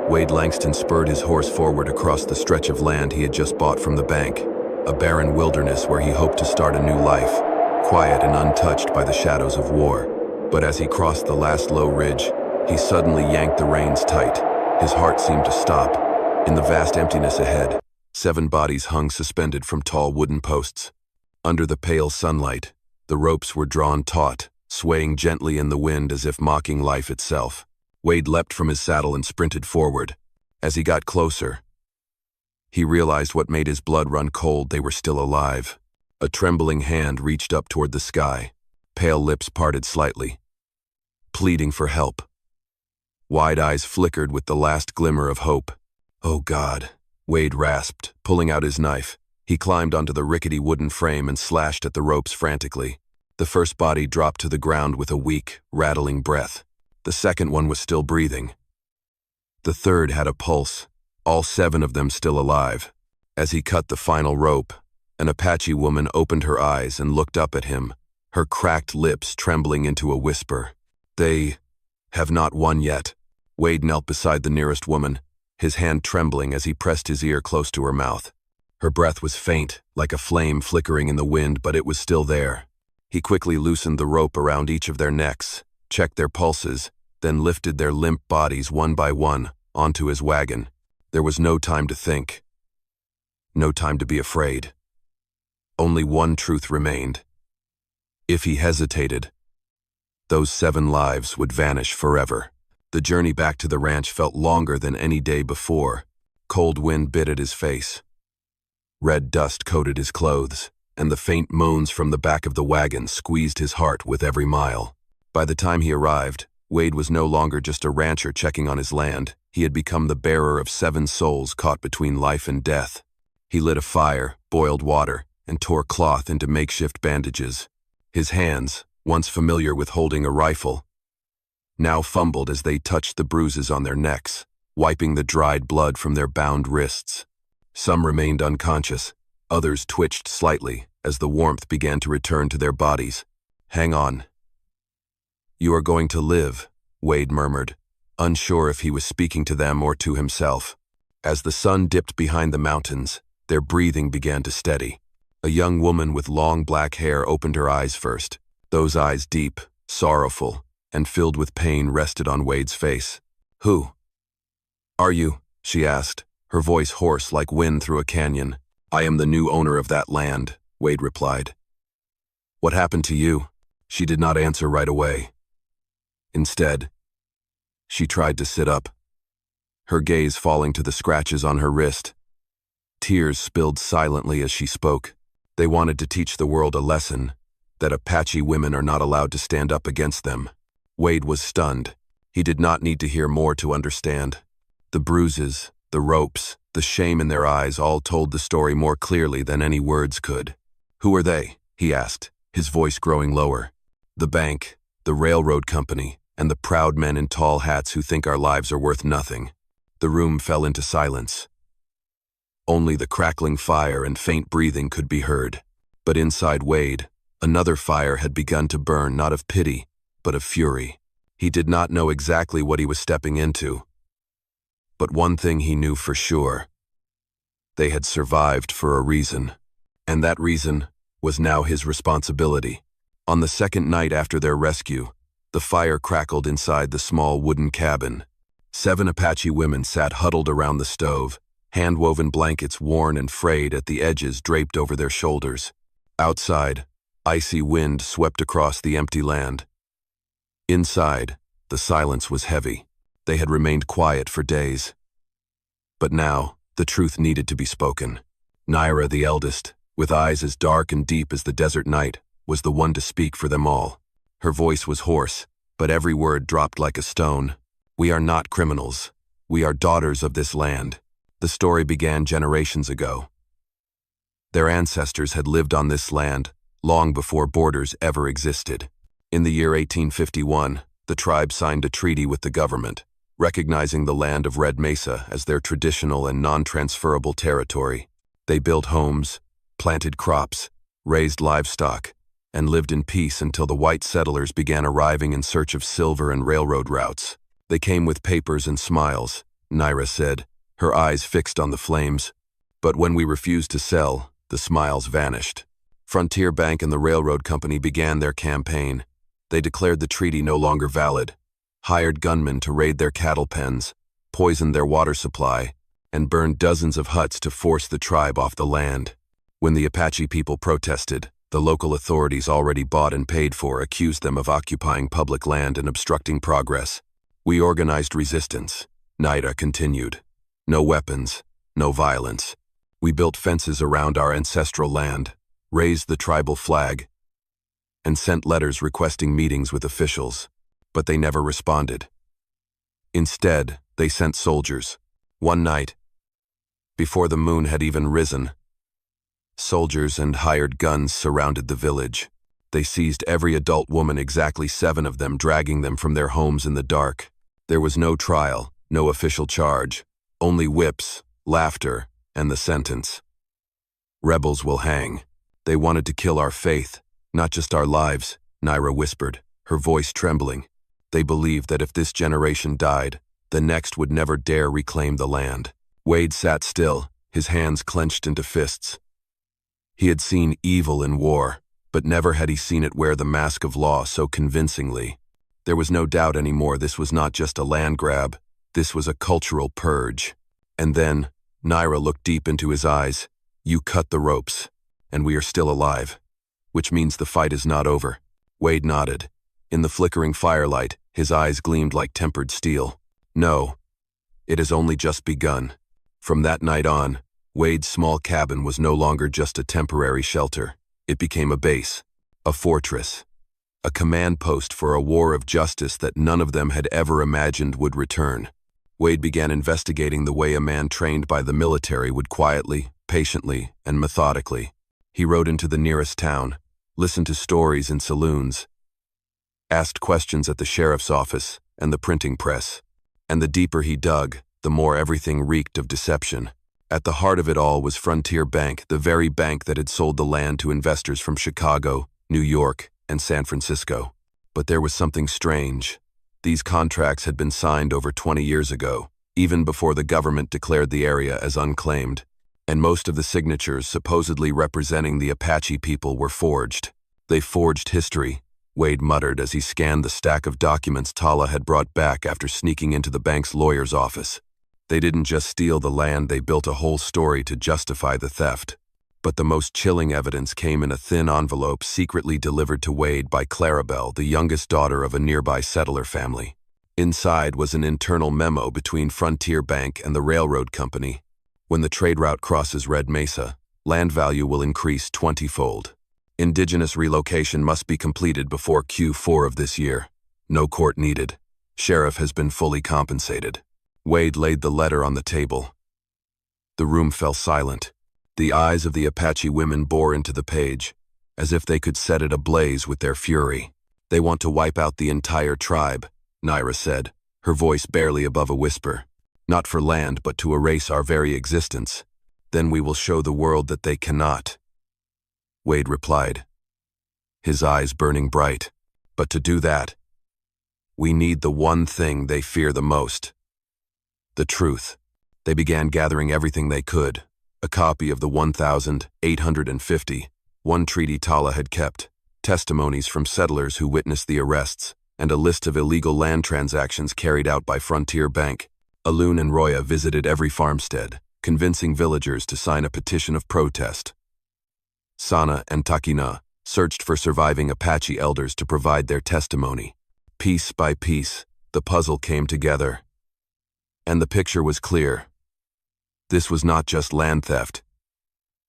Wade Langston spurred his horse forward across the stretch of land he had just bought from the bank, a barren wilderness where he hoped to start a new life, quiet and untouched by the shadows of war. But as he crossed the last low ridge, he suddenly yanked the reins tight. His heart seemed to stop. In the vast emptiness ahead, 7 bodies hung suspended from tall wooden posts. Under the pale sunlight, the ropes were drawn taut, swaying gently in the wind as if mocking life itself. Wade leapt from his saddle and sprinted forward. As he got closer, he realized what made his blood run cold: they were still alive. A trembling hand reached up toward the sky, pale lips parted slightly, pleading for help. Wide eyes flickered with the last glimmer of hope. "Oh God," Wade rasped, pulling out his knife. He climbed onto the rickety wooden frame and slashed at the ropes frantically. The first body dropped to the ground with a weak, rattling breath. The second one was still breathing. The third had a pulse, all 7 of them still alive. As he cut the final rope, an Apache woman opened her eyes and looked up at him, her cracked lips trembling into a whisper. "They have not won yet." Wade knelt beside the nearest woman, his hand trembling as he pressed his ear close to her mouth. Her breath was faint, like a flame flickering in the wind, but it was still there. He quickly loosened the rope around each of their necks, checked their pulses, then lifted their limp bodies one by one onto his wagon. There was no time to think, no time to be afraid. Only one truth remained. If he hesitated, those 7 lives would vanish forever. The journey back to the ranch felt longer than any day before. Cold wind bit at his face. Red dust coated his clothes, and the faint moans from the back of the wagon squeezed his heart with every mile. By the time he arrived, Wade was no longer just a rancher checking on his land. He had become the bearer of 7 souls caught between life and death. He lit a fire, boiled water, and tore cloth into makeshift bandages. His hands, once familiar with holding a rifle, now fumbled as they touched the bruises on their necks, wiping the dried blood from their bound wrists. Some remained unconscious, others twitched slightly as the warmth began to return to their bodies. "Hang on. You are going to live," Wade murmured, unsure if he was speaking to them or to himself. As the sun dipped behind the mountains, their breathing began to steady. A young woman with long black hair opened her eyes first. Those eyes, deep, sorrowful, and filled with pain, rested on Wade's face. "Who are you?" she asked, her voice hoarse like wind through a canyon. "I am the new owner of that land," Wade replied. "What happened to you?" She did not answer right away. Instead, she tried to sit up, her gaze falling to the scratches on her wrist. Tears spilled silently as she spoke. They wanted to teach the world a lesson, that Apache women are not allowed to stand up against them. Wade was stunned. He did not need to hear more to understand. The bruises, the ropes, the shame in their eyes all told the story more clearly than any words could. "Who are they?" he asked, his voice growing lower. "The bank, the railroad company, and the proud men in tall hats who think our lives are worth nothing." The room fell into silence. Only the crackling fire and faint breathing could be heard. But inside Wade, another fire had begun to burn, not of pity, but of fury. He did not know exactly what he was stepping into. But one thing he knew for sure: they had survived for a reason. And that reason was now his responsibility. On the second night after their rescue, the fire crackled inside the small wooden cabin. 7 Apache women sat huddled around the stove, hand-woven blankets worn and frayed at the edges draped over their shoulders. Outside, icy wind swept across the empty land. Inside, the silence was heavy. They had remained quiet for days. But now, the truth needed to be spoken. Naira, the eldest, with eyes as dark and deep as the desert night, was the one to speak for them all. Her voice was hoarse, but every word dropped like a stone. "We are not criminals. We are daughters of this land." The story began generations ago. Their ancestors had lived on this land long before borders ever existed. In the year 1851, the tribe signed a treaty with the government, recognizing the land of Red Mesa as their traditional and non-transferable territory. They built homes, planted crops, raised livestock, and lived in peace until the white settlers began arriving in search of silver and railroad routes. They came with papers and smiles, Naira said, her eyes fixed on the flames. But when we refused to sell, the smiles vanished. Frontier Bank and the railroad company began their campaign. They declared the treaty no longer valid, hired gunmen to raid their cattle pens, poisoned their water supply, and burned dozens of huts to force the tribe off the land. When the Apache people protested, the local authorities already bought and paid for accused them of occupying public land and obstructing progress. We organized resistance, Naira continued. No weapons, no violence. We built fences around our ancestral land, raised the tribal flag, and sent letters requesting meetings with officials, but they never responded. Instead, they sent soldiers. One night, before the moon had even risen, soldiers and hired guns surrounded the village. They seized every adult woman, exactly 7 of them, dragging them from their homes in the dark. There was no trial, no official charge, only whips, laughter, and the sentence. Rebels will hang. They wanted to kill our faith, not just our lives, Naira whispered, her voice trembling. They believed that if this generation died, the next would never dare reclaim the land. Wade sat still, his hands clenched into fists. He had seen evil in war, but never had he seen it wear the mask of law so convincingly. There was no doubt anymore this was not just a land grab, this was a cultural purge. And then, Naira looked deep into his eyes. You cut the ropes, and we are still alive. Which means the fight is not over. Wade nodded. In the flickering firelight, his eyes gleamed like tempered steel. No, it has only just begun. From that night on, Wade's small cabin was no longer just a temporary shelter. It became a base, a fortress, a command post for a war of justice that none of them had ever imagined would return. Wade began investigating the way a man trained by the military would quietly, patiently, and methodically. He rode into the nearest town, listened to stories in saloons, asked questions at the sheriff's office and the printing press. And the deeper he dug, the more everything reeked of deception. At the heart of it all was Frontier Bank, the very bank that had sold the land to investors from Chicago, New York, and San Francisco. But there was something strange. These contracts had been signed over 20 years ago, even before the government declared the area as unclaimed, and most of the signatures supposedly representing the Apache people were forged. They forged history, Wade muttered as he scanned the stack of documents Tala had brought back after sneaking into the bank's lawyer's office. They didn't just steal the land, they built a whole story to justify the theft. But the most chilling evidence came in a thin envelope secretly delivered to Wade by Clarabelle, the youngest daughter of a nearby settler family. Inside was an internal memo between Frontier Bank and the railroad company. When the trade route crosses Red Mesa, land value will increase 20-fold. Indigenous relocation must be completed before Q4 of this year. No court needed. Sheriff has been fully compensated. Wade laid the letter on the table. The room fell silent. The eyes of the Apache women bore into the page, as if they could set it ablaze with their fury. They want to wipe out the entire tribe, Naira said, her voice barely above a whisper. Not for land, but to erase our very existence. Then we will show the world that they cannot. Wade replied, his eyes burning bright. But to do that, we need the one thing they fear the most. The truth. They began gathering everything they could. A copy of the 1,850 treaty Tala had kept, testimonies from settlers who witnessed the arrests, and a list of illegal land transactions carried out by Frontier Bank. Alun and Roya visited every farmstead, convincing villagers to sign a petition of protest. Sana and Takina searched for surviving Apache elders to provide their testimony. Piece by piece, the puzzle came together. And the picture was clear. This was not just land theft.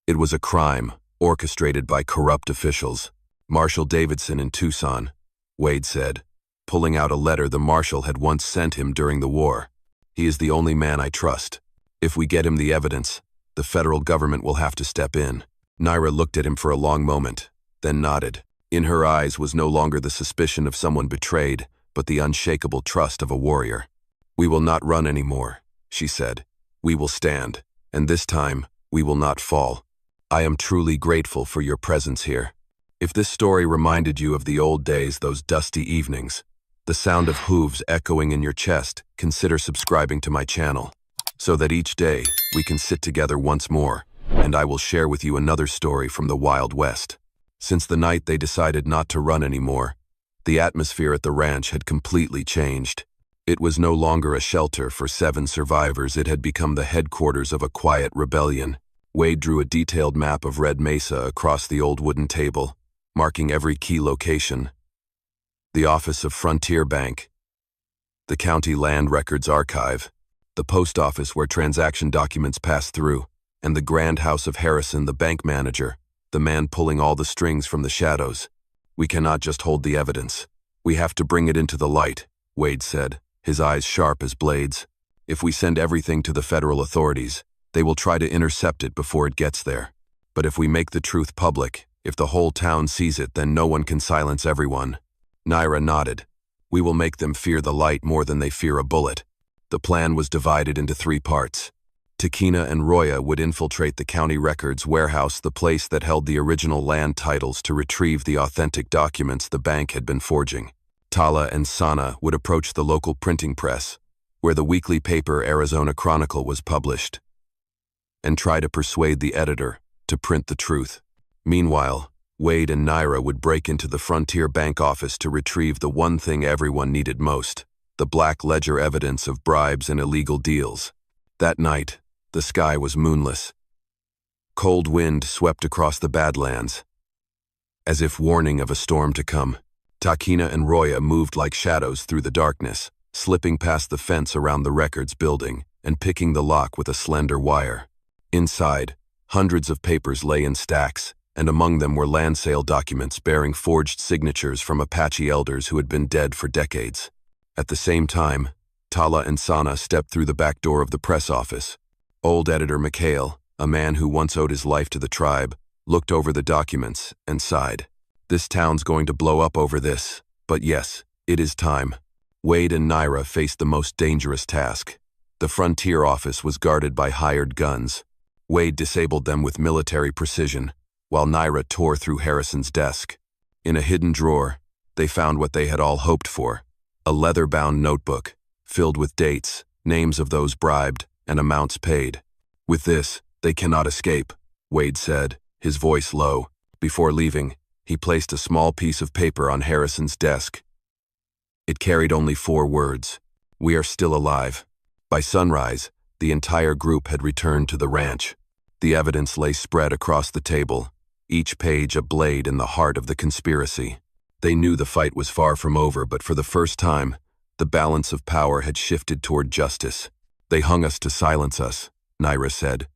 It was a crime orchestrated by corrupt officials. Marshal Davidson in Tucson, Wade said, pulling out a letter the marshal had once sent him during the war. He is the only man I trust. If we get him the evidence, the federal government will have to step in. Naira looked at him for a long moment, then nodded. In her eyes was no longer the suspicion of someone betrayed, but the unshakable trust of a warrior. We will not run anymore, she said. We will stand, and this time, we will not fall. I am truly grateful for your presence here. If this story reminded you of the old days, those dusty evenings, the sound of hooves echoing in your chest, consider subscribing to my channel, so that each day we can sit together once more, and I will share with you another story from the Wild West. Since the night they decided not to run anymore, the atmosphere at the ranch had completely changed. It was no longer a shelter for 7 survivors, it had become the headquarters of a quiet rebellion. Wade drew a detailed map of Red Mesa across the old wooden table, marking every key location. The office of Frontier Bank, the County Land Records Archive, the post office where transaction documents pass through, and the grand house of Harrison, the bank manager, the man pulling all the strings from the shadows. We cannot just hold the evidence. We have to bring it into the light, Wade said, his eyes sharp as blades. If we send everything to the federal authorities, they will try to intercept it before it gets there. But if we make the truth public, if the whole town sees it, then no one can silence everyone. Naira nodded. We will make them fear the light more than they fear a bullet. The plan was divided into 3 parts. Takina and Roya would infiltrate the county records warehouse, the place that held the original land titles, to retrieve the authentic documents the bank had been forging. Tala and Sana would approach the local printing press, where the weekly paper Arizona Chronicle was published, and try to persuade the editor to print the truth. Meanwhile, Wade and Naira would break into the Frontier Bank office to retrieve the one thing everyone needed most, the black ledger evidence of bribes and illegal deals. That night, the sky was moonless. Cold wind swept across the Badlands, as if warning of a storm to come. Takina and Roya moved like shadows through the darkness, slipping past the fence around the records building and picking the lock with a slender wire. Inside, hundreds of papers lay in stacks, and among them were land sale documents bearing forged signatures from Apache elders who had been dead for decades. At the same time, Tala and Sana stepped through the back door of the press office. Old editor Mikhail, a man who once owed his life to the tribe, looked over the documents and sighed. This town's going to blow up over this, but yes, it is time. Wade and Naira faced the most dangerous task. The Frontier office was guarded by hired guns. Wade disabled them with military precision, while Naira tore through Harrison's desk. In a hidden drawer, they found what they had all hoped for, a leather-bound notebook, filled with dates, names of those bribed, and amounts paid. With this, they cannot escape, Wade said, his voice low. Before leaving, he placed a small piece of paper on Harrison's desk. It carried only 4 words: "We are still alive." By sunrise, the entire group had returned to the ranch. The evidence lay spread across the table, each page a blade in the heart of the conspiracy. They knew the fight was far from over, but for the first time, the balance of power had shifted toward justice. They hung us to silence us, Naira said,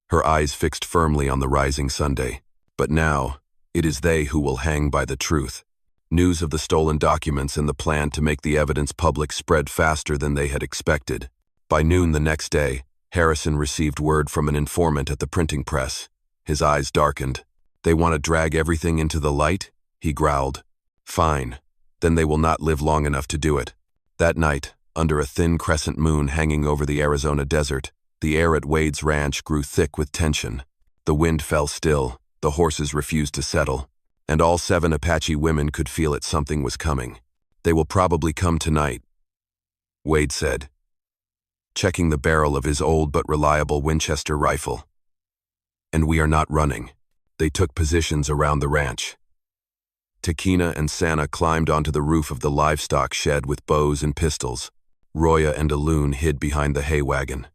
her eyes fixed firmly on the rising Sunday. But now, it is they who will hang by the truth. News of the stolen documents and the plan to make the evidence public spread faster than they had expected. By noon the next day, Harrison received word from an informant at the printing press. His eyes darkened. They want to drag everything into the light? He growled. Fine. Then they will not live long enough to do it. That night, under a thin crescent moon hanging over the Arizona desert, the air at Wade's ranch grew thick with tension. The wind fell still, the horses refused to settle, and all 7 Apache women could feel it. Something was coming. They will probably come tonight, Wade said, checking the barrel of his old but reliable Winchester rifle. And we are not running. They took positions around the ranch. Takina and Sana climbed onto the roof of the livestock shed with bows and pistols. Roya and Alun hid behind the hay wagon.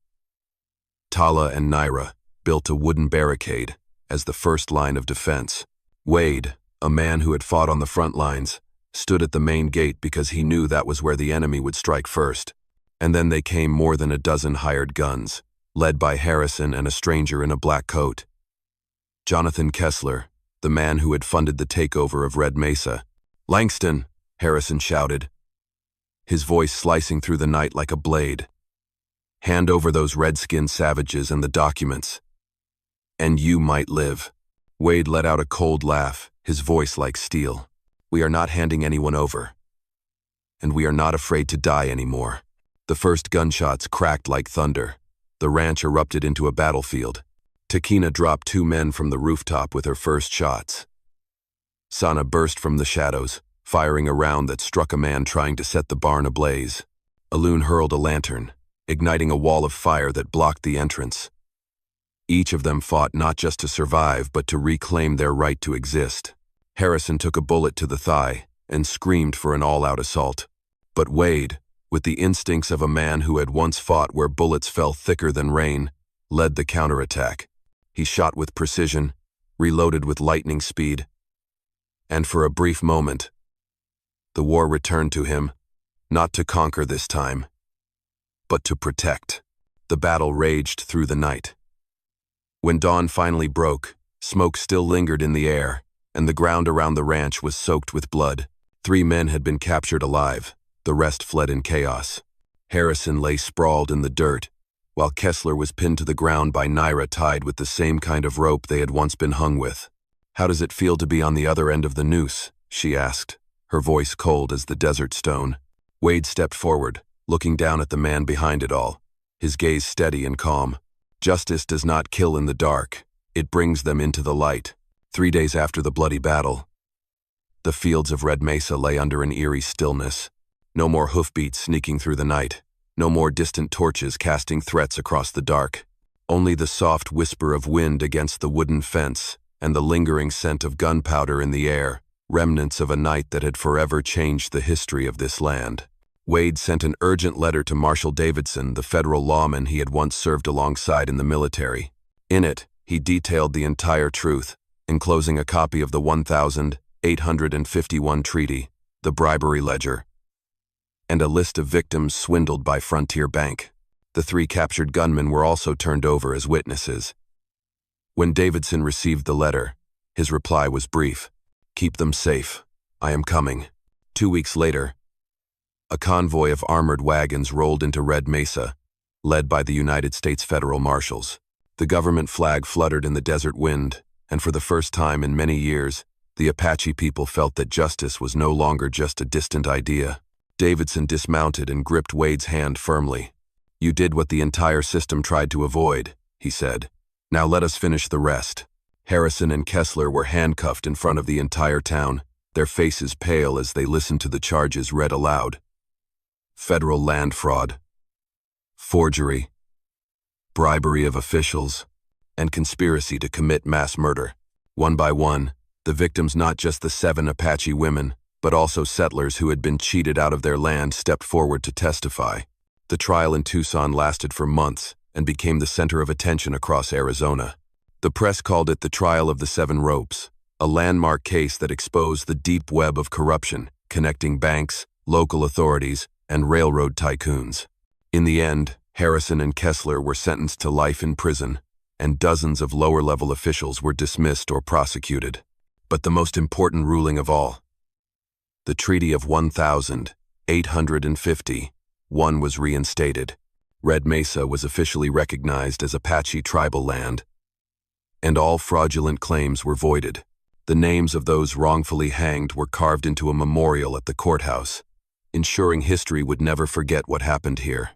Tala and Naira built a wooden barricade as the first line of defense. Wade, a man who had fought on the front lines, stood at the main gate because he knew that was where the enemy would strike first. And then they came more than a dozen hired guns, led by Harrison and a stranger in a black coat. Jonathan Kessler, the man who had funded the takeover of Red Mesa. Langston, Harrison shouted, his voice slicing through the night like a blade. Hand over those red-skinned savages and the documents, and you might live. Wade let out a cold laugh, his voice like steel. We are not handing anyone over. And we are not afraid to die anymore. The first gunshots cracked like thunder. The ranch erupted into a battlefield. Takina dropped 2 men from the rooftop with her first shots. Sana burst from the shadows, firing a round that struck a man trying to set the barn ablaze. A loon hurled a lantern, igniting a wall of fire that blocked the entrance. Each of them fought not just to survive, but to reclaim their right to exist. Harrison took a bullet to the thigh and screamed for an all-out assault. But Wade, with the instincts of a man who had once fought where bullets fell thicker than rain, led the counterattack. He shot with precision, reloaded with lightning speed, and for a brief moment, the war returned to him, not to conquer this time, but to protect. The battle raged through the night. When dawn finally broke, smoke still lingered in the air, and the ground around the ranch was soaked with blood. 3 men had been captured alive, the rest fled in chaos. Harrison lay sprawled in the dirt, while Kessler was pinned to the ground by Naira tied with the same kind of rope they had once been hung with. "How does it feel to be on the other end of the noose?" she asked, her voice cold as the desert stone. Wade stepped forward, looking down at the man behind it all, his gaze steady and calm. "Justice does not kill in the dark, it brings them into the light." 3 days after the bloody battle, the fields of Red Mesa lay under an eerie stillness. No more hoofbeats sneaking through the night, no more distant torches casting threats across the dark. Only the soft whisper of wind against the wooden fence and the lingering scent of gunpowder in the air, remnants of a night that had forever changed the history of this land. Wade sent an urgent letter to Marshal Davidson, the federal lawman he had once served alongside in the military. In it, he detailed the entire truth, enclosing a copy of the 1851 treaty, the bribery ledger, and a list of victims swindled by Frontier Bank. The 3 captured gunmen were also turned over as witnesses. When Davidson received the letter, his reply was brief: "Keep them safe. I am coming." 2 weeks later, a convoy of armored wagons rolled into Red Mesa, led by the United States Federal Marshals. The government flag fluttered in the desert wind, and for the first time in many years, the Apache people felt that justice was no longer just a distant idea. Davidson dismounted and gripped Wade's hand firmly. "You did what the entire system tried to avoid," he said. "Now let us finish the rest." Harrison and Kessler were handcuffed in front of the entire town, their faces pale as they listened to the charges read aloud. Federal land fraud, forgery, bribery of officials, and conspiracy to commit mass murder. One by one, the victims, not just the 7 Apache women, but also settlers who had been cheated out of their land, stepped forward to testify. The trial in Tucson lasted for months and became the center of attention across Arizona. The press called it the Trial of the 7 Ropes, a landmark case that exposed the deep web of corruption connecting banks, local authorities, and railroad tycoons. In the end, Harrison and Kessler were sentenced to life in prison, and dozens of lower-level officials were dismissed or prosecuted. But the most important ruling of all, the Treaty of 1851 was reinstated. Red Mesa was officially recognized as Apache tribal land, and all fraudulent claims were voided. The names of those wrongfully hanged were carved into a memorial at the courthouse, ensuring history would never forget what happened here.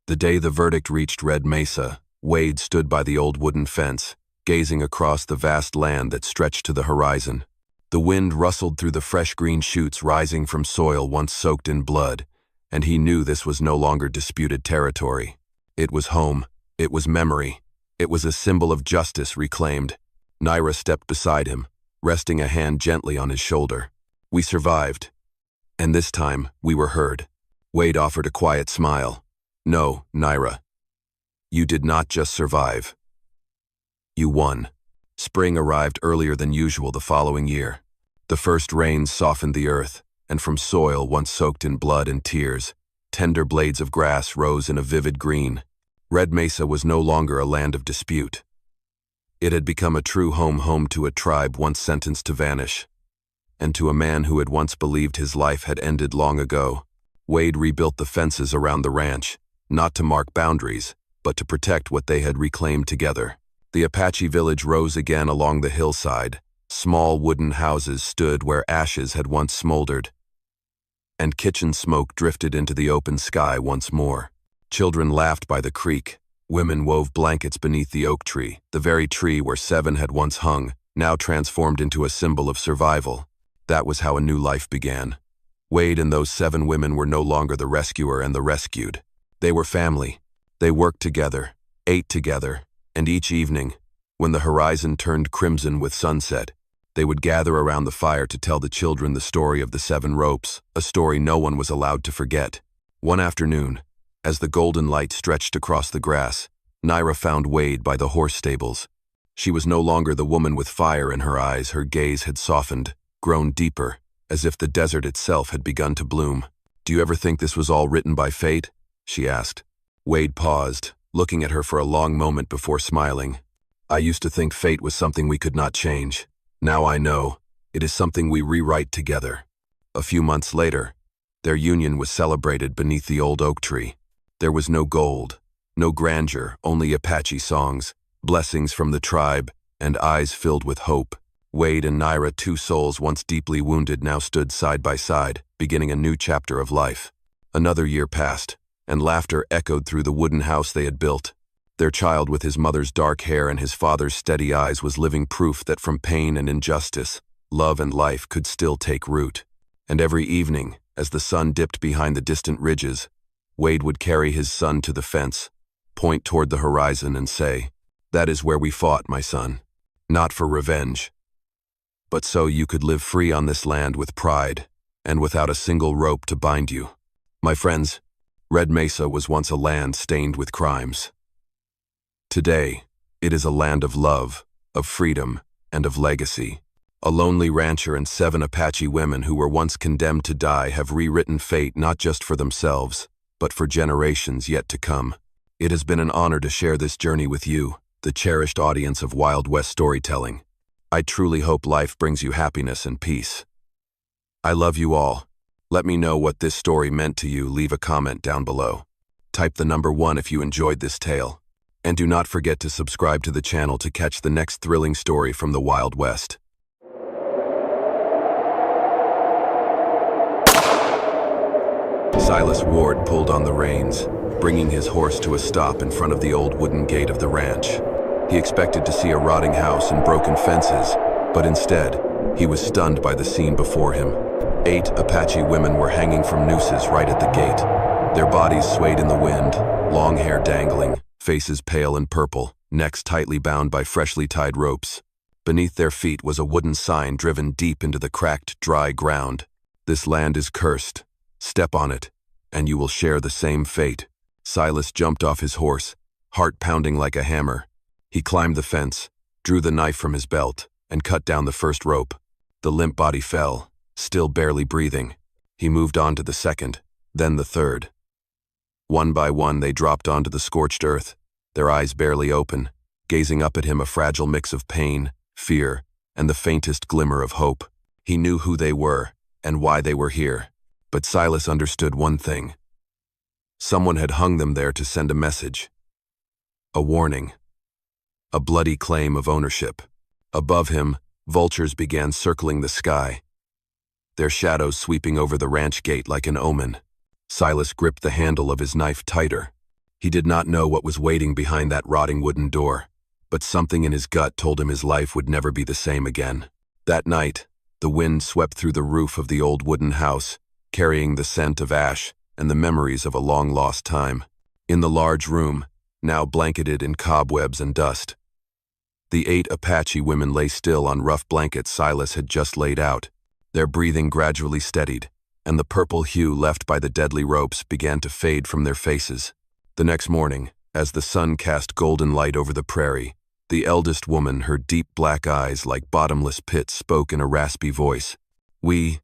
The day the verdict reached Red Mesa, Wade stood by the old wooden fence, gazing across the vast land that stretched to the horizon. The wind rustled through the fresh green shoots rising from soil once soaked in blood, and he knew this was no longer disputed territory. It was home, it was memory, it was a symbol of justice reclaimed. Naira stepped beside him, resting a hand gently on his shoulder. "We survived, and this time we were heard." Wade offered a quiet smile. "No, Naira. You did not just survive. You won." Spring arrived earlier than usual the following year. The first rains softened the earth, and from soil once soaked in blood and tears, tender blades of grass rose in a vivid green. Red Mesa was no longer a land of dispute. It had become a true home to a tribe once sentenced to vanish, and to a man who had once believed his life had ended long ago. Wade rebuilt the fences around the ranch, not to mark boundaries, but to protect what they had reclaimed together. The Apache village rose again along the hillside. Small wooden houses stood where ashes had once smoldered, and kitchen smoke drifted into the open sky once more. Children laughed by the creek. Women wove blankets beneath the oak tree, the very tree where 7 had once hung, now transformed into a symbol of survival. That was how a new life began. Wade and those 7 women were no longer the rescuer and the rescued. They were family. They worked together, ate together, and each evening, when the horizon turned crimson with sunset, they would gather around the fire to tell the children the story of the 7 ropes, a story no one was allowed to forget. One afternoon, as the golden light stretched across the grass, Naira found Wade by the horse stables. She was no longer the woman with fire in her eyes. Her gaze had softened, grown deeper, as if the desert itself had begun to bloom. "Do you ever think this was all written by fate?" she asked. Wade paused, looking at her for a long moment before smiling. "I used to think fate was something we could not change. Now I know, it is something we rewrite together." A few months later, their union was celebrated beneath the old oak tree. There was no gold, no grandeur, only Apache songs, blessings from the tribe, and eyes filled with hope. Wade and Naira, 2 souls once deeply wounded, now stood side by side, beginning a new chapter of life. Another year passed, and laughter echoed through the wooden house they had built. Their child, with his mother's dark hair and his father's steady eyes, was living proof that from pain and injustice, love and life could still take root. And every evening, as the sun dipped behind the distant ridges, Wade would carry his son to the fence, point toward the horizon and say, "That is where we fought, my son. Not for revenge, but so you could live free on this land with pride, and without a single rope to bind you." My friends, Red Mesa was once a land stained with crimes. Today, it is a land of love, of freedom, and of legacy. A lonely rancher and 7 Apache women who were once condemned to die have rewritten fate not just for themselves, but for generations yet to come. It has been an honor to share this journey with you, the cherished audience of Wild West storytelling. I truly hope life brings you happiness and peace. I love you all. Let me know what this story meant to you. Leave a comment down below. Type the number 1 if you enjoyed this tale. And do not forget to subscribe to the channel to catch the next thrilling story from the Wild West. Silas Ward pulled on the reins, bringing his horse to a stop in front of the old wooden gate of the ranch. He expected to see a rotting house and broken fences, but instead, he was stunned by the scene before him. 8 Apache women were hanging from nooses right at the gate. Their bodies swayed in the wind, long hair dangling, faces pale and purple, necks tightly bound by freshly tied ropes. Beneath their feet was a wooden sign driven deep into the cracked, dry ground. "This land is cursed. Step on it, and you will share the same fate." Silas jumped off his horse, heart pounding like a hammer. He climbed the fence, drew the knife from his belt, and cut down the first rope. The limp body fell, still barely breathing. He moved on to the second, then the third. One by one they dropped onto the scorched earth, their eyes barely open, gazing up at him, a fragile mix of pain, fear, and the faintest glimmer of hope. He knew who they were and why they were here, but Silas understood one thing. Someone had hung them there to send a message. A warning. A bloody claim of ownership. Above him, vultures began circling the sky, their shadows sweeping over the ranch gate like an omen. Silas gripped the handle of his knife tighter. He did not know what was waiting behind that rotting wooden door, but something in his gut told him his life would never be the same again. That night, the wind swept through the roof of the old wooden house, carrying the scent of ash and the memories of a long-lost time. In the large room, now blanketed in cobwebs and dust, the 8 Apache women lay still on rough blankets Silas had just laid out. Their breathing gradually steadied, and the purple hue left by the deadly ropes began to fade from their faces. The next morning, as the sun cast golden light over the prairie, the eldest woman, her deep black eyes like bottomless pits, spoke in a raspy voice. "We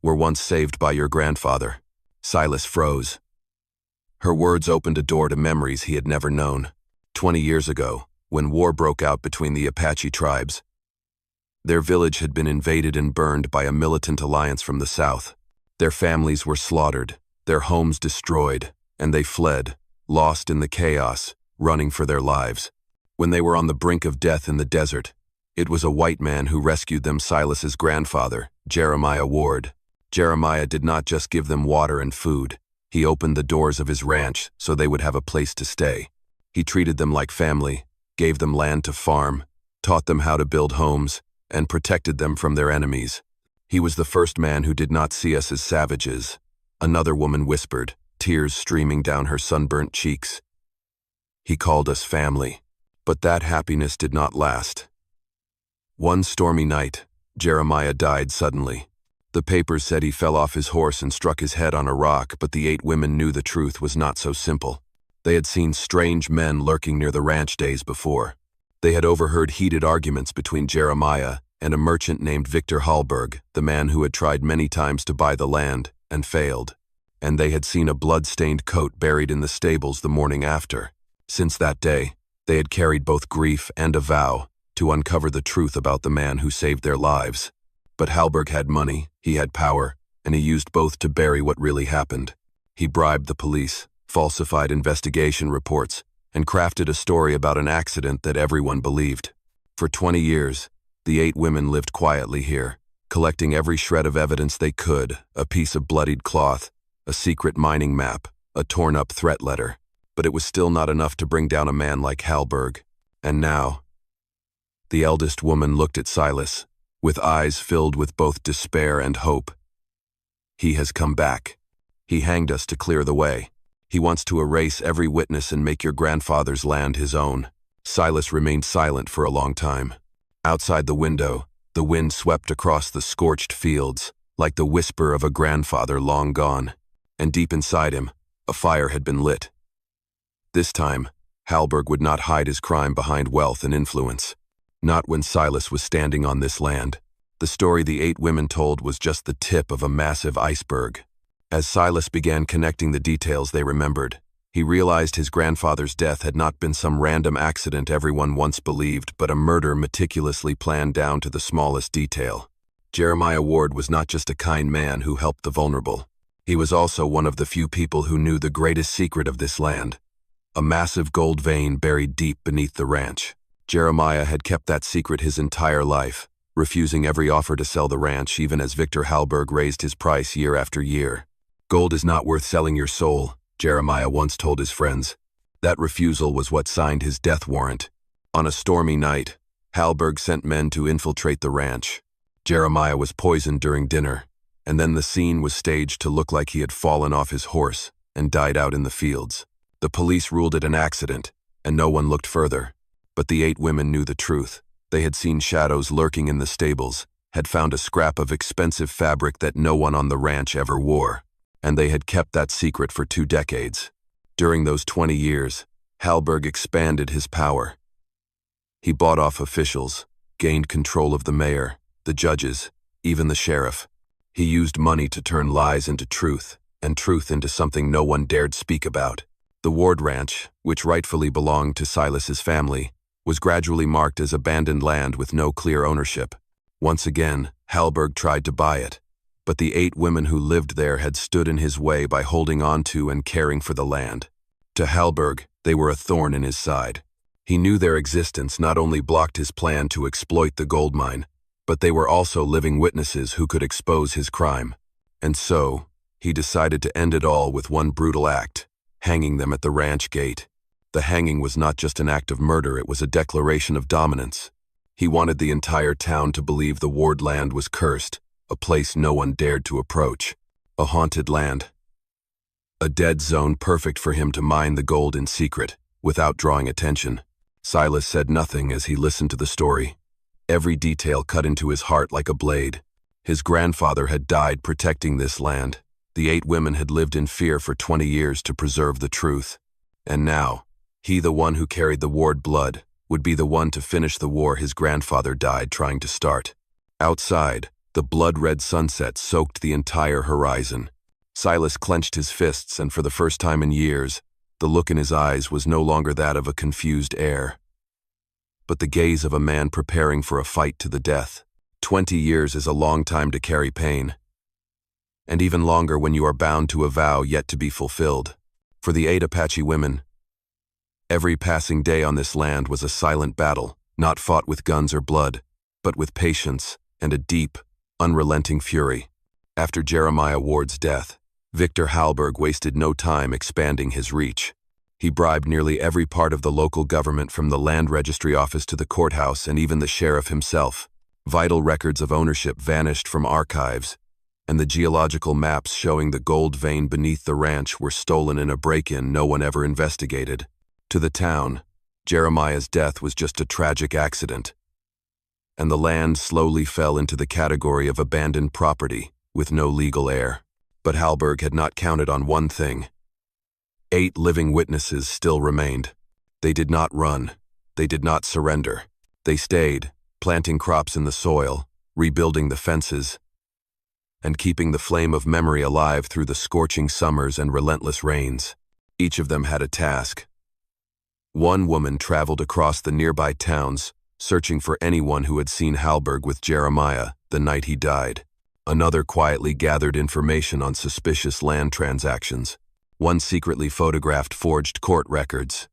were once saved by your grandfather." Silas froze. Her words opened a door to memories he had never known. 20 years ago, when war broke out between the Apache tribes, their village had been invaded and burned by a militant alliance from the south. Their families were slaughtered, their homes destroyed, and they fled, lost in the chaos, running for their lives. When they were on the brink of death in the desert, it was a white man who rescued them, Silas's grandfather, Jeremiah Ward. Jeremiah did not just give them water and food. He opened the doors of his ranch so they would have a place to stay. He treated them like family, gave them land to farm, taught them how to build homes, and protected them from their enemies. He was the first man who did not see us as savages, another woman whispered, tears streaming down her sunburnt cheeks. He called us family, but that happiness did not last. One stormy night, Jeremiah died suddenly. The papers said he fell off his horse and struck his head on a rock, but the 8 women knew the truth was not so simple. They had seen strange men lurking near the ranch days before. They had overheard heated arguments between Jeremiah and a merchant named Victor Hallberg, the man who had tried many times to buy the land and failed. And they had seen a blood-stained coat buried in the stables the morning after. Since that day, they had carried both grief and a vow to uncover the truth about the man who saved their lives. But Hallberg had money, he had power, and he used both to bury what really happened. He bribed the police, falsified investigation reports, and crafted a story about an accident that everyone believed. For 20 years, the 8 women lived quietly here, collecting every shred of evidence they could, a piece of bloodied cloth, a secret mining map, a torn-up threat letter. But it was still not enough to bring down a man like Hallberg. And now, the eldest woman looked at Silas, with eyes filled with both despair and hope. He has come back. He hanged us to clear the way. He wants to erase every witness and make your grandfather's land his own. Silas remained silent for a long time. Outside the window, the wind swept across the scorched fields, like the whisper of a grandfather long gone. And deep inside him, a fire had been lit. This time, Hallberg would not hide his crime behind wealth and influence. Not when Silas was standing on this land. The story the 8 women told was just the tip of a massive iceberg. As Silas began connecting the details they remembered, he realized his grandfather's death had not been some random accident everyone once believed, but a murder meticulously planned down to the smallest detail. Jeremiah Ward was not just a kind man who helped the vulnerable. He was also one of the few people who knew the greatest secret of this land. A massive gold vein buried deep beneath the ranch. Jeremiah had kept that secret his entire life, refusing every offer to sell the ranch even as Victor Hallberg raised his price year after year. Gold is not worth selling your soul, Jeremiah once told his friends. That refusal was what signed his death warrant. On a stormy night, Hallberg sent men to infiltrate the ranch. Jeremiah was poisoned during dinner, and then the scene was staged to look like he had fallen off his horse and died out in the fields. The police ruled it an accident, and no one looked further. But the 8 women knew the truth. They had seen shadows lurking in the stables, had found a scrap of expensive fabric that no one on the ranch ever wore, and they had kept that secret for 2 decades. During those 20 years, Hallberg expanded his power. He bought off officials, gained control of the mayor, the judges, even the sheriff. He used money to turn lies into truth, and truth into something no one dared speak about. The Ward Ranch, which rightfully belonged to Silas's family, was gradually marked as abandoned land with no clear ownership. Once again, Hallberg tried to buy it, but the 8 women who lived there had stood in his way by holding on to and caring for the land. To Hallberg, they were a thorn in his side. He knew their existence not only blocked his plan to exploit the gold mine, but they were also living witnesses who could expose his crime. And so, he decided to end it all with one brutal act, hanging them at the ranch gate. The hanging was not just an act of murder, it was a declaration of dominance. He wanted the entire town to believe the Ward land was cursed, a place no one dared to approach. A haunted land. A dead zone perfect for him to mine the gold in secret, without drawing attention. Silas said nothing as he listened to the story. Every detail cut into his heart like a blade. His grandfather had died protecting this land. The 8 women had lived in fear for 20 years to preserve the truth. And now, he, the one who carried the Ward blood, would be the one to finish the war his grandfather died trying to start. Outside, the blood-red sunset soaked the entire horizon. Silas clenched his fists, and for the first time in years, the look in his eyes was no longer that of a confused heir, but the gaze of a man preparing for a fight to the death. 20 years is a long time to carry pain, and even longer when you are bound to a vow yet to be fulfilled. For the 8 Apache women, every passing day on this land was a silent battle, not fought with guns or blood, but with patience and a deep, unrelenting fury. After Jeremiah Ward's death, Victor Hallberg wasted no time expanding his reach. He bribed nearly every part of the local government from the land registry office to the courthouse and even the sheriff himself. Vital records of ownership vanished from archives, and the geological maps showing the gold vein beneath the ranch were stolen in a break-in no one ever investigated. To the town, Jeremiah's death was just a tragic accident, and the land slowly fell into the category of abandoned property with no legal heir. But Halberg had not counted on one thing. 8 living witnesses still remained. They did not run. They did not surrender. They stayed, planting crops in the soil, rebuilding the fences, and keeping the flame of memory alive through the scorching summers and relentless rains. Each of them had a task. One woman traveled across the nearby towns, searching for anyone who had seen Halberg with Jeremiah the night he died. Another quietly gathered information on suspicious land transactions. One secretly photographed forged court records.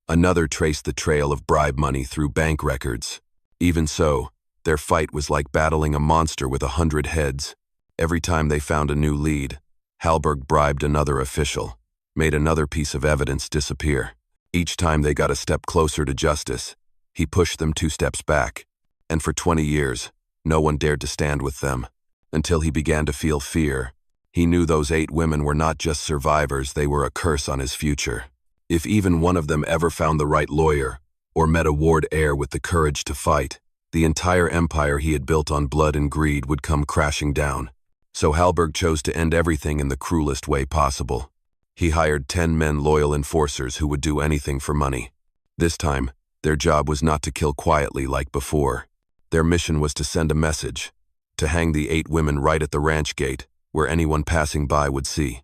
Another traced the trail of bribe money through bank records. Even so, their fight was like battling a monster with 100 heads. Every time they found a new lead, Halberg bribed another official, made another piece of evidence disappear. Each time they got a step closer to justice, he pushed them 2 steps back. And for 20 years, no one dared to stand with them. Until he began to feel fear. He knew those 8 women were not just survivors, they were a curse on his future. If even one of them ever found the right lawyer, or met a ward heir with the courage to fight, the entire empire he had built on blood and greed would come crashing down. So Halberg chose to end everything in the cruelest way possible. He hired 10 men loyal enforcers who would do anything for money. This time, their job was not to kill quietly like before. Their mission was to send a message, to hang the 8 women right at the ranch gate, where anyone passing by would see.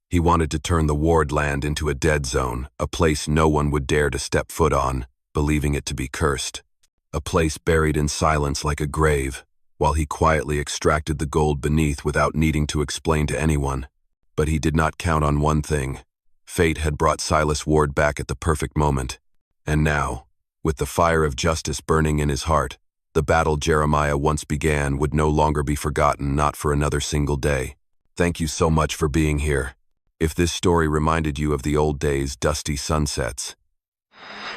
He wanted to turn the ward land into a dead zone, a place no one would dare to step foot on, believing it to be cursed. A place buried in silence like a grave, while he quietly extracted the gold beneath without needing to explain to anyone. But he did not count on one thing. Fate had brought Silas Ward back at the perfect moment. And now, with the fire of justice burning in his heart, the battle Jeremiah once began would no longer be forgotten, not for another single day. Thank you so much for being here. If this story reminded you of the old days, dusty sunsets,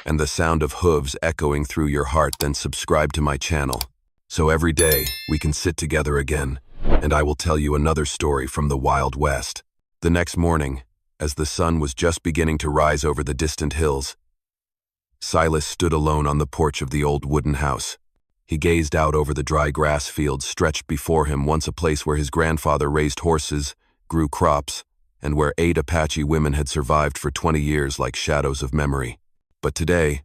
and the sound of hooves echoing through your heart, then subscribe to my channel. So every day, we can sit together again, and I will tell you another story from the Wild West. The next morning, as the sun was just beginning to rise over the distant hills, Silas stood alone on the porch of the old wooden house. He gazed out over the dry grass fields stretched before him, once a place where his grandfather raised horses, grew crops, and where 8 Apache women had survived for 20 years like shadows of memory. But today,